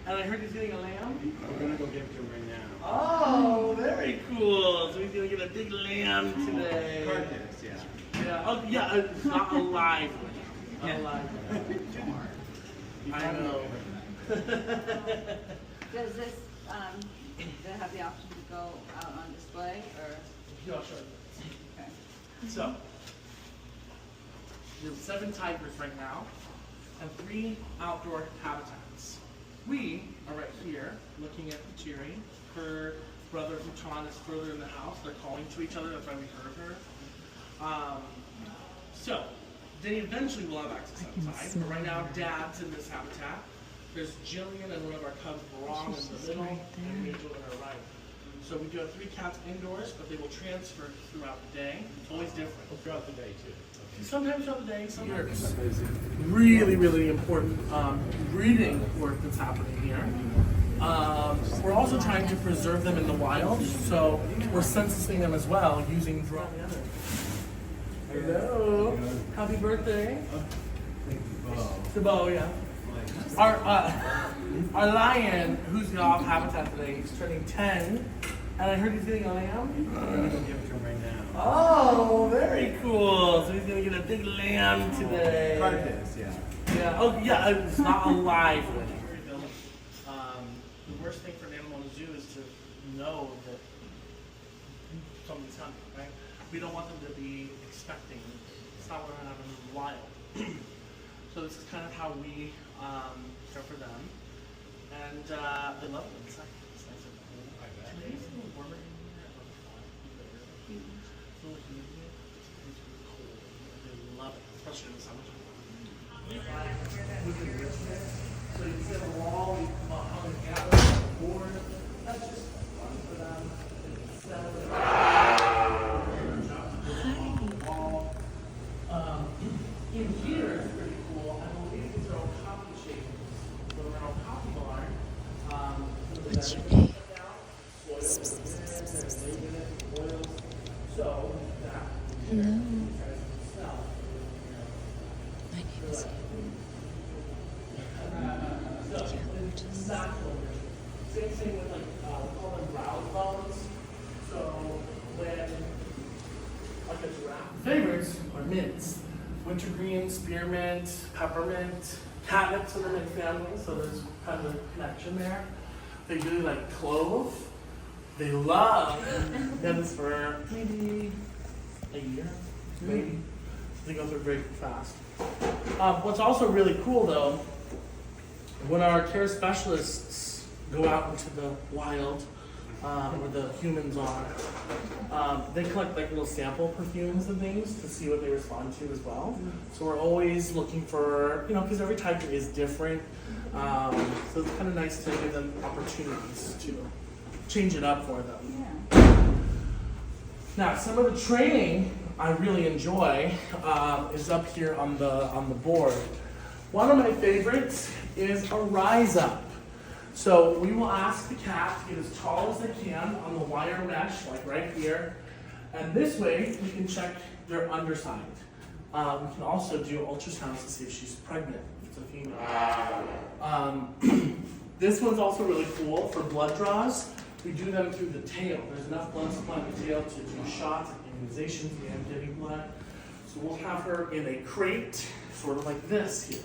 and I heard he's getting a lamb. We're gonna go give it to him right now. Oh, very cool. So he's gonna get a big lamb today. Carcass, yeah. Yeah. Oh, yeah. It's not alive. Not alive. I know. Does this have the option to go out on display or? Yeah, sure. Okay. So, we have 7 tigers right now and 3 outdoor habitats. We are right here looking at Putiri. Her brother Utran is further in the house. They're calling to each other. That's why we heard her. So, they eventually will have access outside. But right now, Dad's in this habitat. There's Jillian and one of our cubs, Barong, in the middle, and Angel to her right. So we do have 3 cats indoors, but they will transfer throughout the day. It's always different. Throughout the day too. Sometimes throughout the day, sometimes. Really, really important breeding work that's happening here. We're also trying to preserve them in the wild, so we're censusing them as well using drones. Hello. Happy birthday. Sabo, yeah. Our lion, who's off habitat today, he's turning 10, and I heard he's getting a lamb. We're gonna go give it to him right now. Oh, very cool. So he's gonna get a big lamb today. Carcass, yeah. Yeah. Oh, yeah. It's not alive. The worst thing for an animal in a zoo is to know that something's coming, right? We don't want them to be expecting. It's not what we're having in the wild. So this is kind of how we care for them, and they love it inside. It's nice and cool. Today it's a little warmer in here. It's a little humid. It's really cold. They love it, especially in the summertime. So you can see the wall, we hung a gather on the board. That's just fun for them. It's on the wall. In here is pretty cool. I believe it's our own coffee shake. So our own coffee bar. What's your name? So that. Hello. My name is Same thing with like we call them browse bones. So when like a giraffe. Favorites are mints. Wintergreen, spearmint, peppermint, catnip's in the mint family, so there's kind of a connection there. They really like clove. They love stems for maybe a year, maybe. They go through very fast. What's also really cool though, when our care specialists go out into the wild, where the humans are, they collect like little sample perfumes and things to see what they respond to as well. So we're always looking for, because every tiger is different. So it's kind of nice to give them opportunities to change it up for them. Now, some of the training I really enjoy is up here on the board. One of my favorites is a rise up. So we will ask the cat to get as tall as they can on the wire mesh, like right here. And this way, we can check their underside. We can also do ultrasounds to see if she's pregnant, if it's a female. This one's also really cool for blood draws. We do them through the tail. There's enough blood supply in the tail to do shots, immunizations, and giving blood. So we'll have her in a crate, sort of like this here.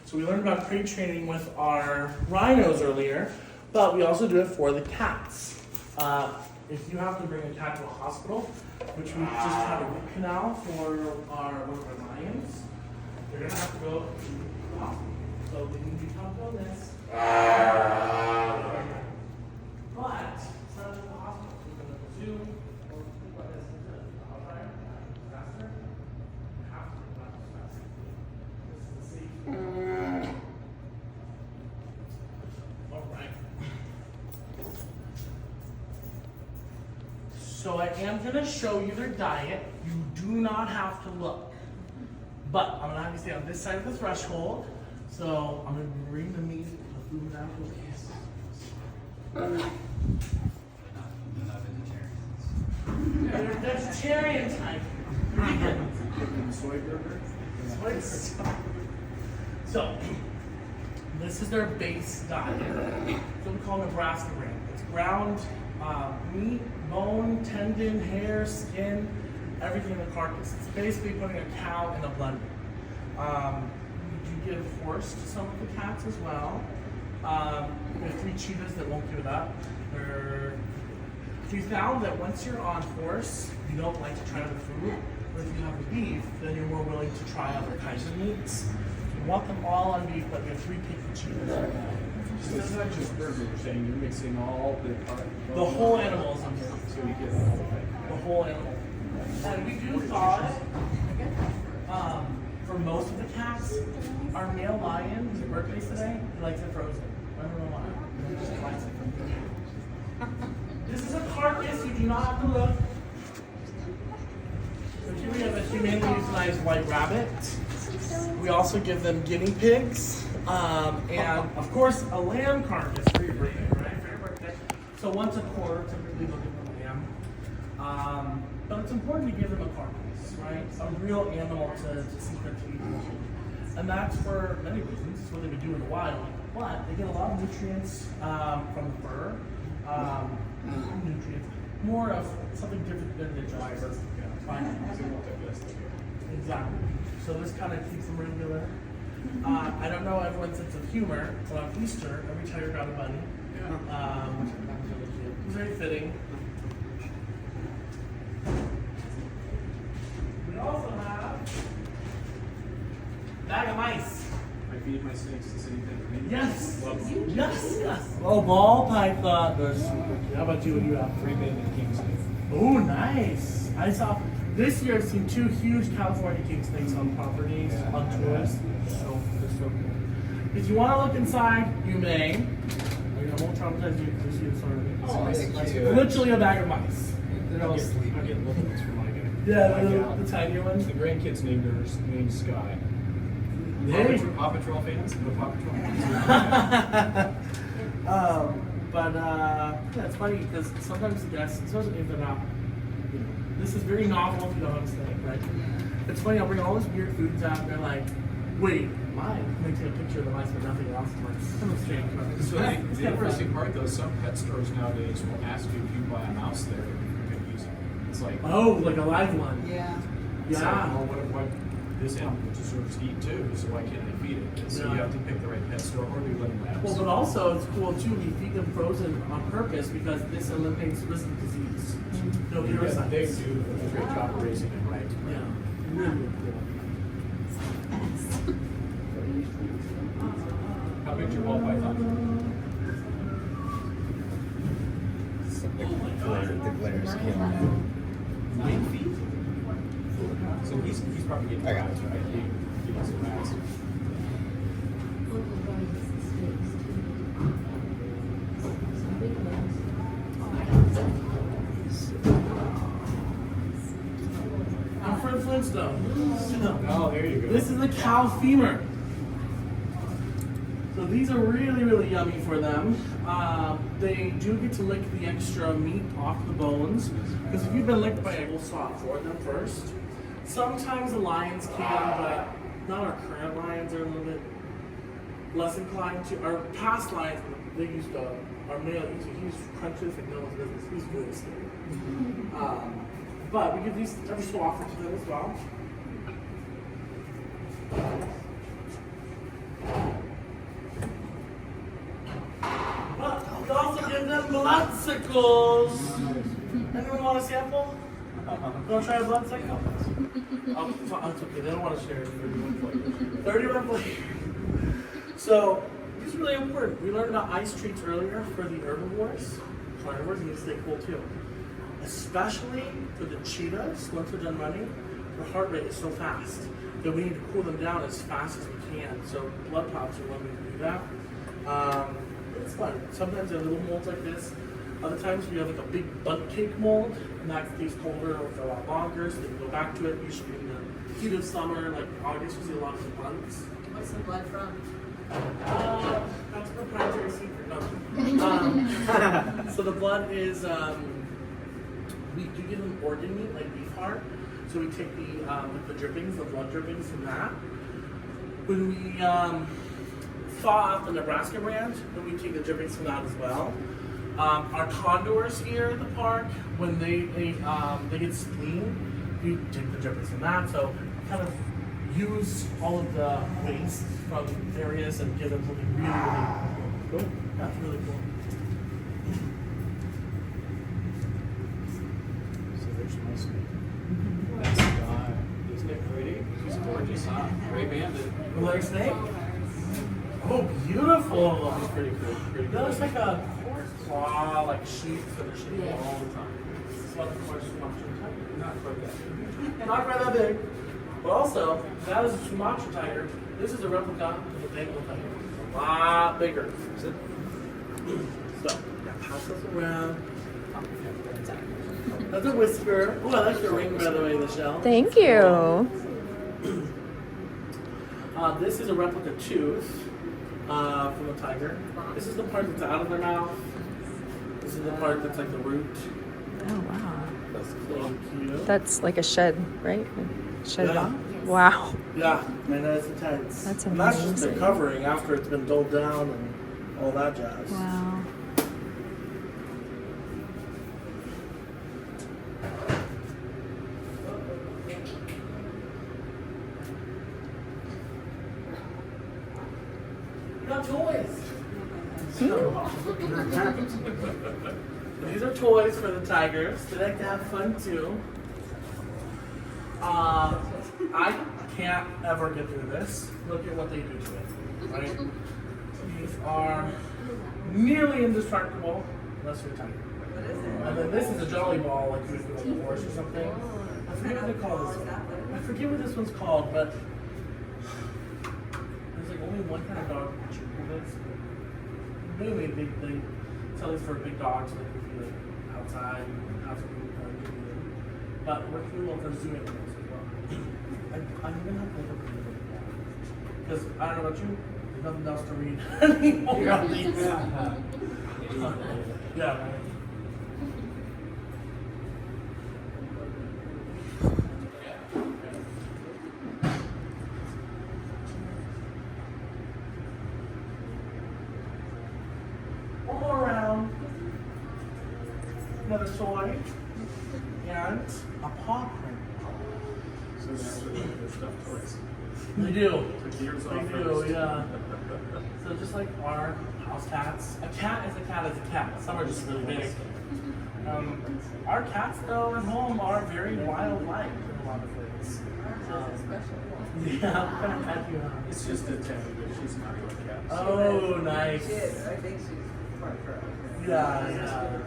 So we learned about crate training with our rhinos earlier, but we also do it for the cats. If you have to bring a cat to a hospital, which we just had a root canal for one of our lions, they're gonna have to go to the hospital. So they need to be comfortable in this. But it's not in the hospital. We're going to the zoo or what is it? The outlier? Disaster? You have to bring that disaster. This is the safe. All right. So I am going to show you their diet. You do not have to look. But I'm going to have you stay on this side of the threshold. So I'm going to bring the meat, the food out with this. They're vegetarian type. Soy burger? So, this is their base diet. So we call Nebraska brand. It's ground meat, bone, tendon, hair, skin, everything in the carcass. It's basically putting a cow in a blender. We do give horse to some of the cats as well. We have 3 cheetahs that won't give it up. We found that once you're on horse, you don't like to try other food. But if you have the beef, then you're more willing to try other kinds of meats. We want them all on beef, but we have 3 picky cheetahs right now. So it's not just burger, you're saying you're mixing all The whole animal is on here. so you get the whole thing. The whole animal. And we do thaw it. For most of the cats, our male lion, whose birthday today, he likes it frozen. I don't know why. He just likes it frozen. This is a carcass, you do not have to look. So here we have a humanely euthanized white rabbit. We also give them guinea pigs. And of course, a lamb carcass for your birthday, right? For your birthday. So once a quarter, typically we'll give them a lamb. But it's important to give them a carcass, right? A real animal to seek them to eat. And that's for many reasons. It's what they would do in the wild. But they get a lot of nutrients from the fur. Nutrients. More of something different than the driver. Exactly. So this kind of keeps them regular. I don't know everyone's sense of humor, but on Easter, every tiger got a bunny. Which I thought was really cute. It was very fitting. We also have a bag of mice. I feed my snakes the same thing. Yes. Love them. Yes. Oh, ball python. They're super cute. How about you? What do you have? 3 banded king snake. Oh, nice. I saw this year. I've seen 2 huge California king snakes on properties, on tours. They're so cool. If you want to look inside, you may. I won't traumatize you because you see it sort of. It's literally a bag of mice. I get little ones for my guy. Yeah, the tinier ones. The grandkids named Sky. Hey. Paw Patrol fans? No Paw Patrol yeah, it's funny because sometimes the guests, especially if they're not, this is very novel if you don't have a snake, right? It's funny, I'll bring all these weird foods out and they're like, wait, mine? And they take a picture of the mice but nothing else. I'm like, it's kind of strange. Right? So the interesting part though, some pet stores nowadays will ask you if you buy a mouse there if you're going to use it. It's like, oh, like a live one. Yeah. it's Yeah. like, well, what this animal deserves to eat too, so why can't I feed it? So you have to pick the right pet store or do living labs. Well, but also it's cool too. We feed them frozen on purpose because this eliminates risk of disease. No They parasites. do a great job of raising it right. Yeah, really, really cool. How big's your ball python? The glare is killing me. 9 feet. So he's probably getting I got it. right. He must have passed. I'm Fred Flintstone. Oh, there you go. This is a cow femur. So these are really, really yummy for them. They do get to lick the extra meat off the bones, because if you've been licked by a, we'll swap for them first. Sometimes the lions can, but not our current lions are a little bit less inclined to. Our past lions, they used to, our male, he used to crunch this like no one's business. He's really scary. But we give these every so often to them as well. But we also give them bloodsickles. Anyone want a sample? You want to try a bloodsickle? Oh, it's okay. They don't want to share it. 31 flavors. So, this is really important. We learned about ice treats earlier for the herbivores. Carnivores need to stay cool too. Especially for the cheetahs, once they're done running, their heart rate is so fast that we need to cool them down as fast as we can. So blood pops are one way to do that. It's fun. Sometimes they're little molds like this. Other times we have like a big bunt cake mold, and that stays colder for a lot longer, so they can go back to it. Usually in the heat of summer, like August, we see a lot of the bunts. What's the blood from? That's a proprietary secret. No. So the blood is, we do give them organ meat, like beef heart. So we take the drippings, the blood drippings from that. When we thaw out the Nebraska brand, then we take the drippings from that as well. Our condors here at the park, when they get spleen, we take the drippings from that. So kind of use all of the waste from areas and give them something really, really cool. That's really cool. So there's my snake. That's the guy. Isn't it pretty? He's gorgeous, huh? Gray banded. Another snake? Oh, beautiful! That's pretty cool. Pretty cool. That looks like a claw, like sheep finishing all the time. This is what, of course, not quite that big. Not quite that big. But also, that is a Sumatra tiger. This is a replica of a Bengal tiger. A lot bigger. So, pass this around. That's a whisker. Oh, I like your ring, by the way, Michelle. Thank you. This is a replica tooth from a tiger. This is the part that's out of their mouth. This is the part that's like the root. Oh wow. Thank you. That's like a shed, right? Shed Yeah. off. Wow. Yeah, I know it's intense. That's And that's just the amazing. covering after it's been dulled down and all that jazz. Wow. We got toys. These are toys for the tigers. They like to have fun too. I can't ever get through this. Look at what they do to it. Right? These are nearly indestructible unless you're a tiger. And then this is a jolly ball, like you would do a horse or something. I forget what they call this one. I forget what this one's called, but there's like only one kind of dog that can chew this. Mainly they sell these for big dogs, so they can be like outside and have some but we're doing one for zoo animals as well. I'm gonna have to look up the other one. Because I don't know about you, there's nothing else to read anymore on these. Yeah, right. One more round. Another toy. And a paw print. So that's what they're stuffed toys. They do. Took years off They first. do, yeah. So just like our house cats. A cat is a cat is a cat. Some are just really big. Our cats though at home are very wildlife. lot of ways. Special. Yeah, I'm kind of happy. It's just a tabby, but she's not a cat. Oh, nice. She is. I think she's part girl. Yeah, yeah.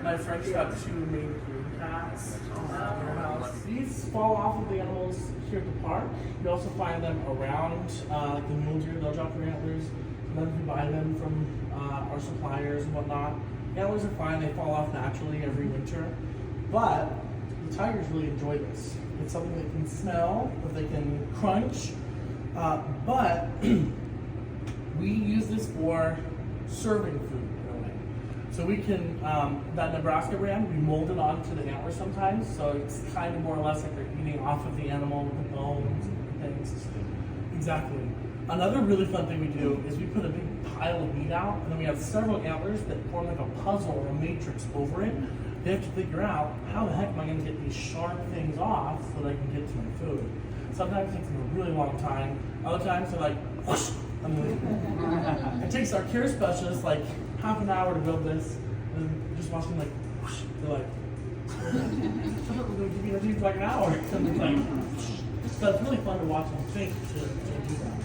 My friend's got 2 Maine Coon cats in her house. These fall off of the animals here at the park. You also find them around the mule deer. They'll drop their antlers. Sometimes we buy them from our suppliers and whatnot. Antlers are fine. They fall off naturally every winter. But the tigers really enjoy this. It's something they can smell, that they can crunch. But we use this for serving food in a way. So we can, that Nebraska brand, we mold it onto the antler sometimes. So it's kind of more or less like they're eating off of the animal with the bones and things. Exactly. Another really fun thing we do is we put a big pile of meat out, and then we have several antlers that form like a puzzle or a matrix over it. They have to figure out, how the heck am I going to get these sharp things off so that I can get to my food? Sometimes it takes them a really long time. Other times they're like, whoosh, and then it takes our care specialists like half an hour to build this, and then just watch them like, whoosh, they're like, we're going to give you these like an hour. And it's like, so it's really fun to watch them think to do that.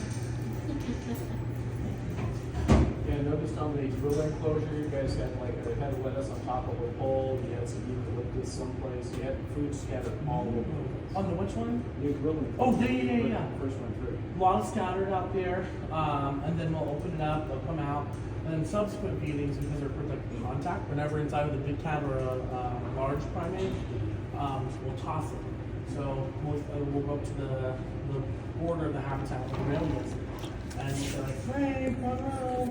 Yeah, noticed on the gorilla enclosure, you guys had had lettuce on top of a bowl. You had some eucalyptus someplace. You had fruit scattered all over the place. On the which one? The gorilla Oh, enclosure. yeah. First one through. A lot scattered out there, and then we'll open it up, they'll come out, and then subsequent feedings, because they're protected contact, whenever inside with a big cat or a large primate, we'll toss it. So we'll go up to the border of the habitat where the railing is, and they're like, Frank, come on.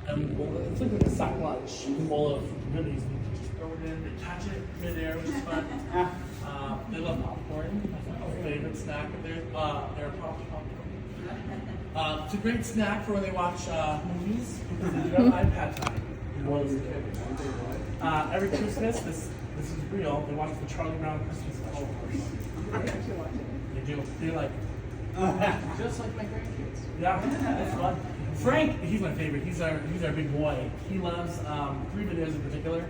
And it's like a sack lunch full of goodies, and you just throw it in, they catch it midair, which is fun. They love popcorn. That's my favorite snack of theirs. They're popcorn. It's a great snack for when they watch movies, because they do have iPad time. Every Christmas, this is real. They watch the Charlie Brown Christmas special. They do. They're like, Just like my grandkids. yeah, that's fun. Frank, he's my favorite. He's our big boy. He loves 3 videos in particular.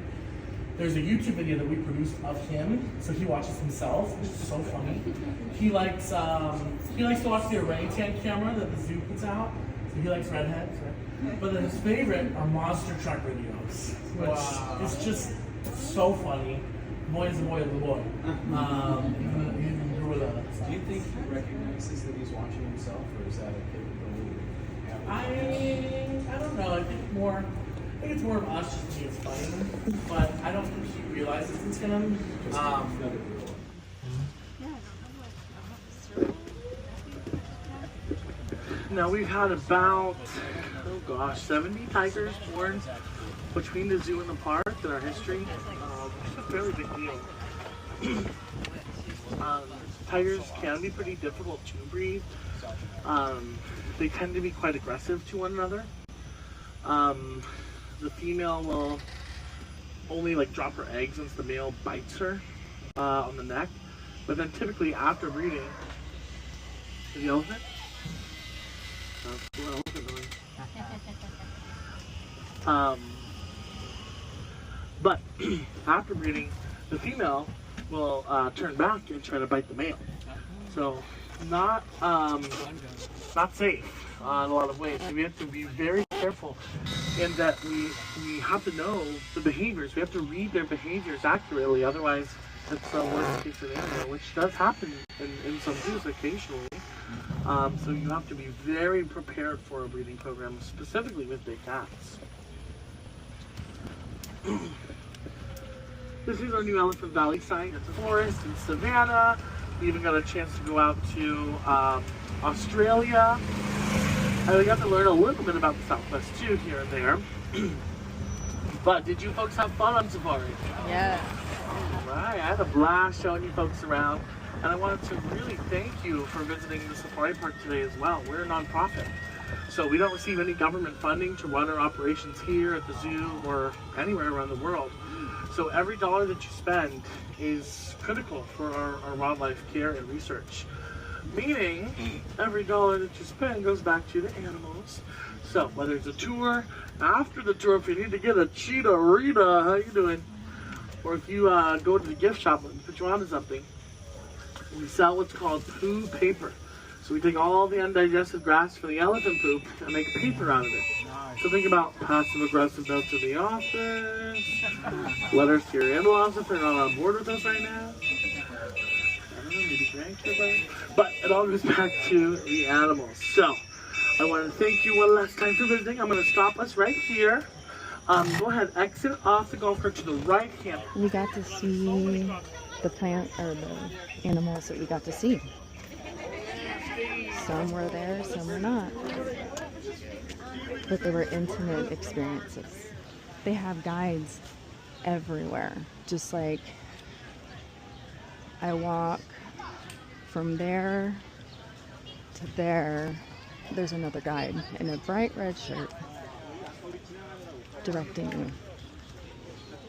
There's a YouTube video that we produced of him, so he watches himself, which is so funny. He likes to watch the orangutan camera that the zoo puts out. So he likes redheads, right? But then his favorite are monster truck videos, which is just so funny. Boy is the boy of the boy. Even gorilla. Do you think he recognizes that he's watching himself, or is that a capability? I don't know. I think it's more of us just being funny, but I don't think he realizes it's him. Now we've had about 70 tigers born between the zoo and the park in our history. It's a fairly big deal. Tigers can be pretty difficult to breed. They tend to be quite aggressive to one another. The female will only drop her eggs once the male bites her on the neck, but then typically after breeding, the elephant. That's the elephant noise. But after breeding, the female will turn back and try to bite the male. So not safe in a lot of ways. So we have to be very careful in that we have to know the behaviors. We have to read their behaviors accurately. Otherwise, it's the worst case scenario, which does happen in some zoos occasionally. So you have to be very prepared for a breeding program, specifically with big cats. This is our new Elephant Valley site. It's a forest in Savannah. We even got a chance to go out to Australia. And we got to learn a little bit about the Southwest too, here and there. But did you folks have fun on safari? Yeah. All right, I had a blast showing you folks around. And I wanted to really thank you for visiting the safari park today as well. We're a nonprofit, so we don't receive any government funding to run our operations here at the zoo or anywhere around the world. So every dollar that you spend is critical for our wildlife care and research. Meaning, every dollar that you spend goes back to the animals. So whether it's a tour, after the tour, if you need to get a cheetah, Rita, how you doing? Or if you go to the gift shop and put you onto something, we sell what's called poo paper. So we take all the undigested grass for the elephant poop and make paper out of it. So think about passive aggressive notes in the office, letters to your in-laws if they're not on board with us right now. I don't know, maybe grandkids. But it all goes back to the animals. So I want to thank you one last time for visiting. I'm going to stop us right here. Go ahead, exit off the golf cart to the right hand. We got to see the plant or the animals that we got to see. Some were there, some were not. But they were intimate experiences. They have guides everywhere. Just like I walk from there to there, there's another guide in a bright red shirt directing you.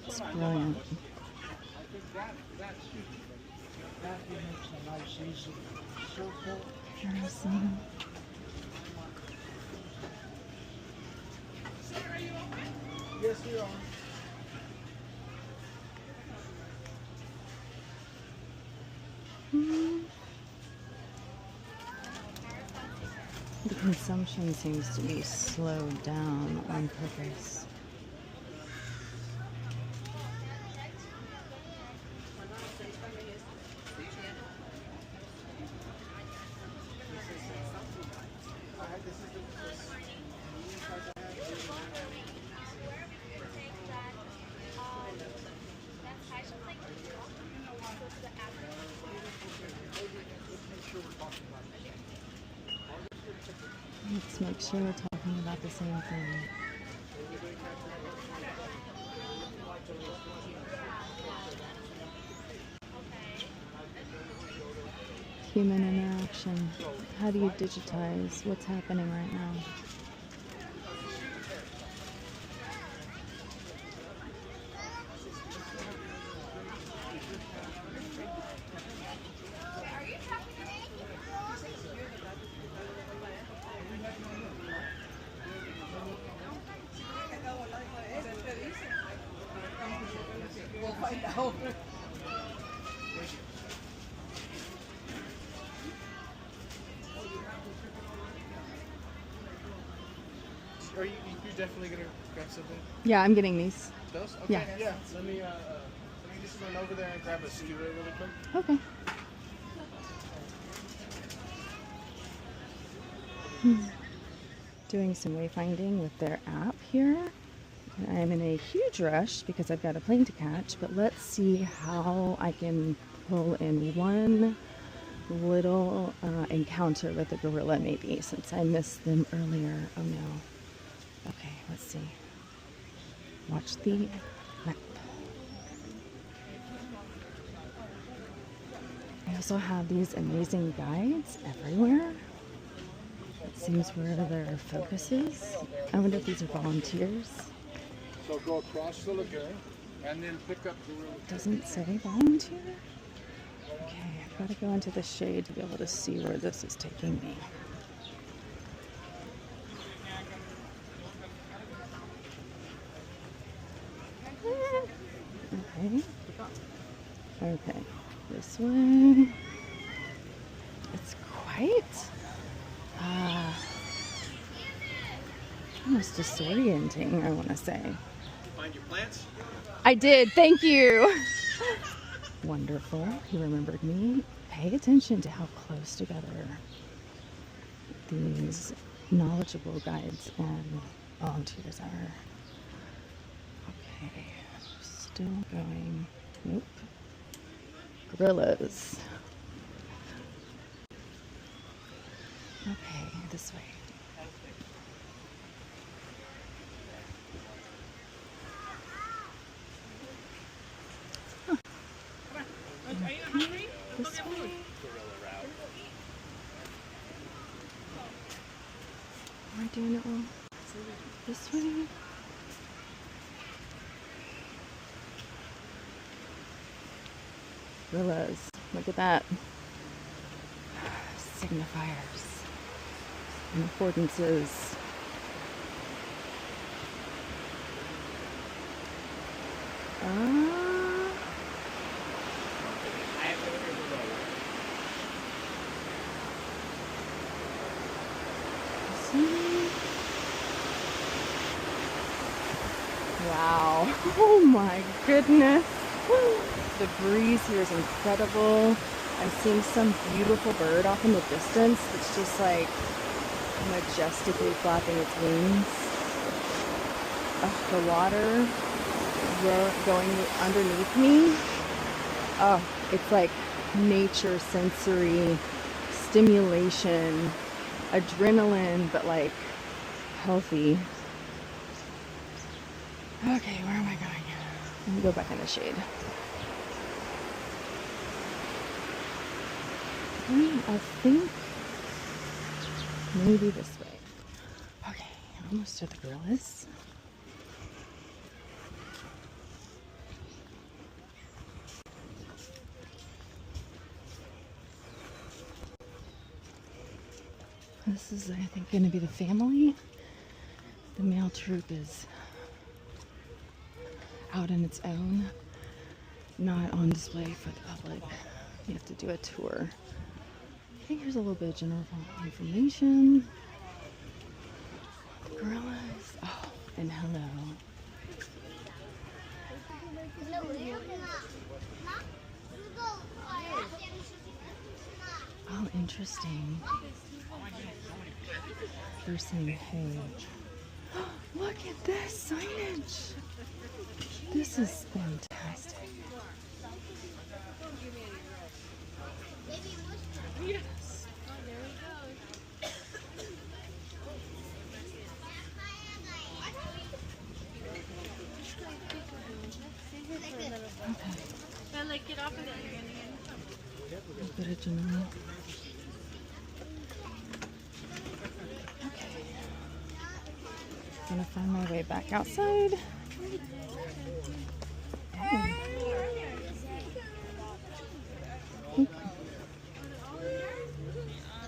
It's brilliant. Interesting. Yes, we are. The consumption seems to be slowed down on purpose. Let's make sure we're talking about the same thing. Human interaction. How do you digitize what's happening right now? Are you definitely gonna grab something? Yeah, I'm getting these. Those? Okay. Yeah. Yeah. Let me just run over there and grab a skewer really quick. Okay. Doing some wayfinding with their app here. I'm in a huge rush because I've got a plane to catch, but let's see how I can pull in one little encounter with a gorilla maybe, since I missed them earlier. Oh no. Okay, let's see. Watch the map. I also have these amazing guides everywhere. It seems where their focus is. I wonder if these are volunteers. So go across the lagoon and then pick up the gorilla. Doesn't say volunteer. Okay, I've got to go into the shade to be able to see where this is taking me. Okay. Okay, this way. It's quite almost disorienting, I want to say. Find your plants? I did, thank you. Wonderful, he remembered me. Pay attention to how close together these knowledgeable guides and volunteers are. Okay, still going. Nope. Gorillas. Okay, this way. This way. Am I doing it wrong? This way? Gorillas. Look at that. Signifiers. And affordances. Wow. Oh my goodness. The breeze here is incredible. I'm seeing some beautiful bird off in the distance that's just like majestically flapping its wings. The water going underneath me. Oh, it's like nature sensory stimulation, adrenaline, but like healthy. Okay, where am I going? Let me go back in the shade. I think maybe this way. Okay, almost to the gorillas. This is, I think, going to be the family. The male troop is out on its own, not on display for the public. You have to do a tour. I think here's a little bit of general information. The gorillas. Oh, and hello. Oh, interesting. They're saying, hey. Look at this signage. This is fantastic. Yes. Oh, there he goes. Okay. But like, get off of there. A little bit of general. Okay. Gonna find my way back outside. Oh.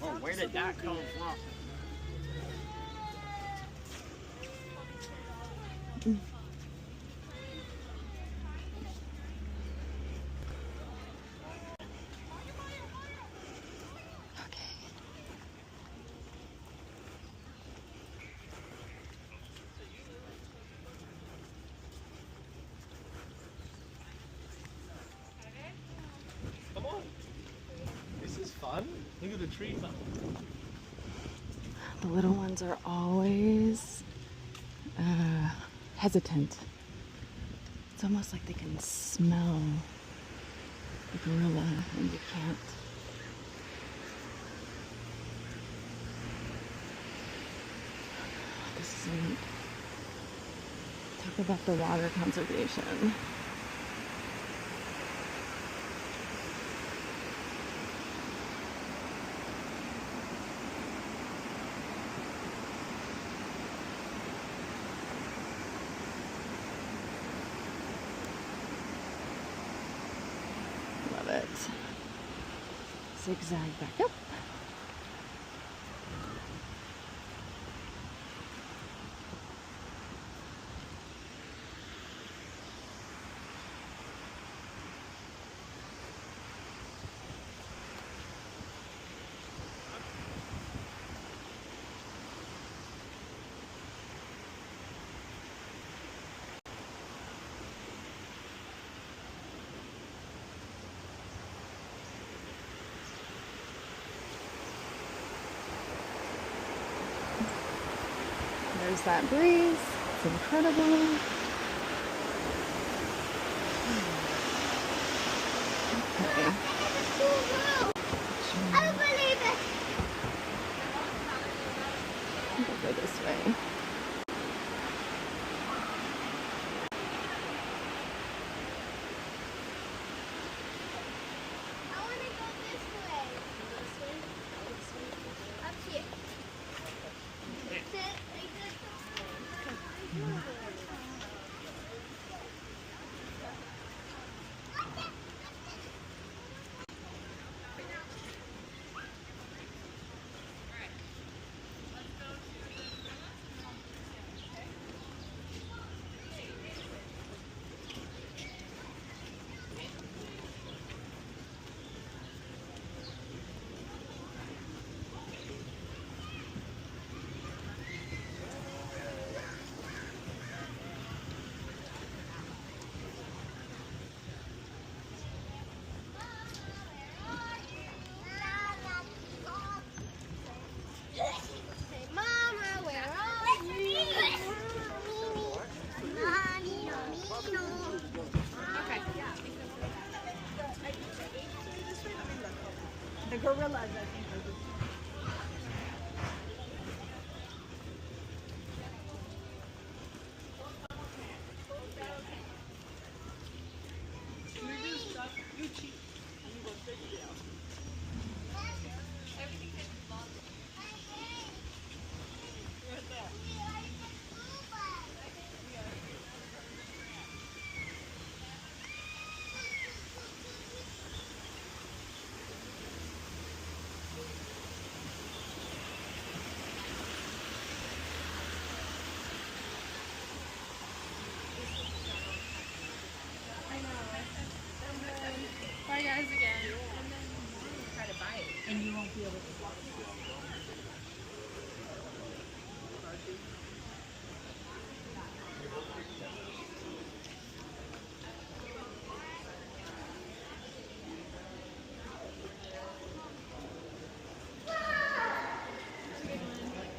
Oh, where did that come from? Come on. This is fun. Look at the trees. The little ones are always hesitant. It's almost like they can smell the gorilla and you can't. This is neat. Talk about the water conservation. Love it. Zigzag back up. There's that breeze. It's incredible. Okay. I don't believe it. We'll go this way. I want to go this way. Up here. gorillas, I think. Are the Bye guys again. try to buy it, and you won't be able to walk.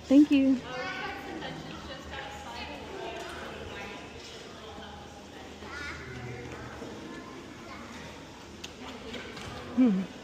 Thank you. Hmm.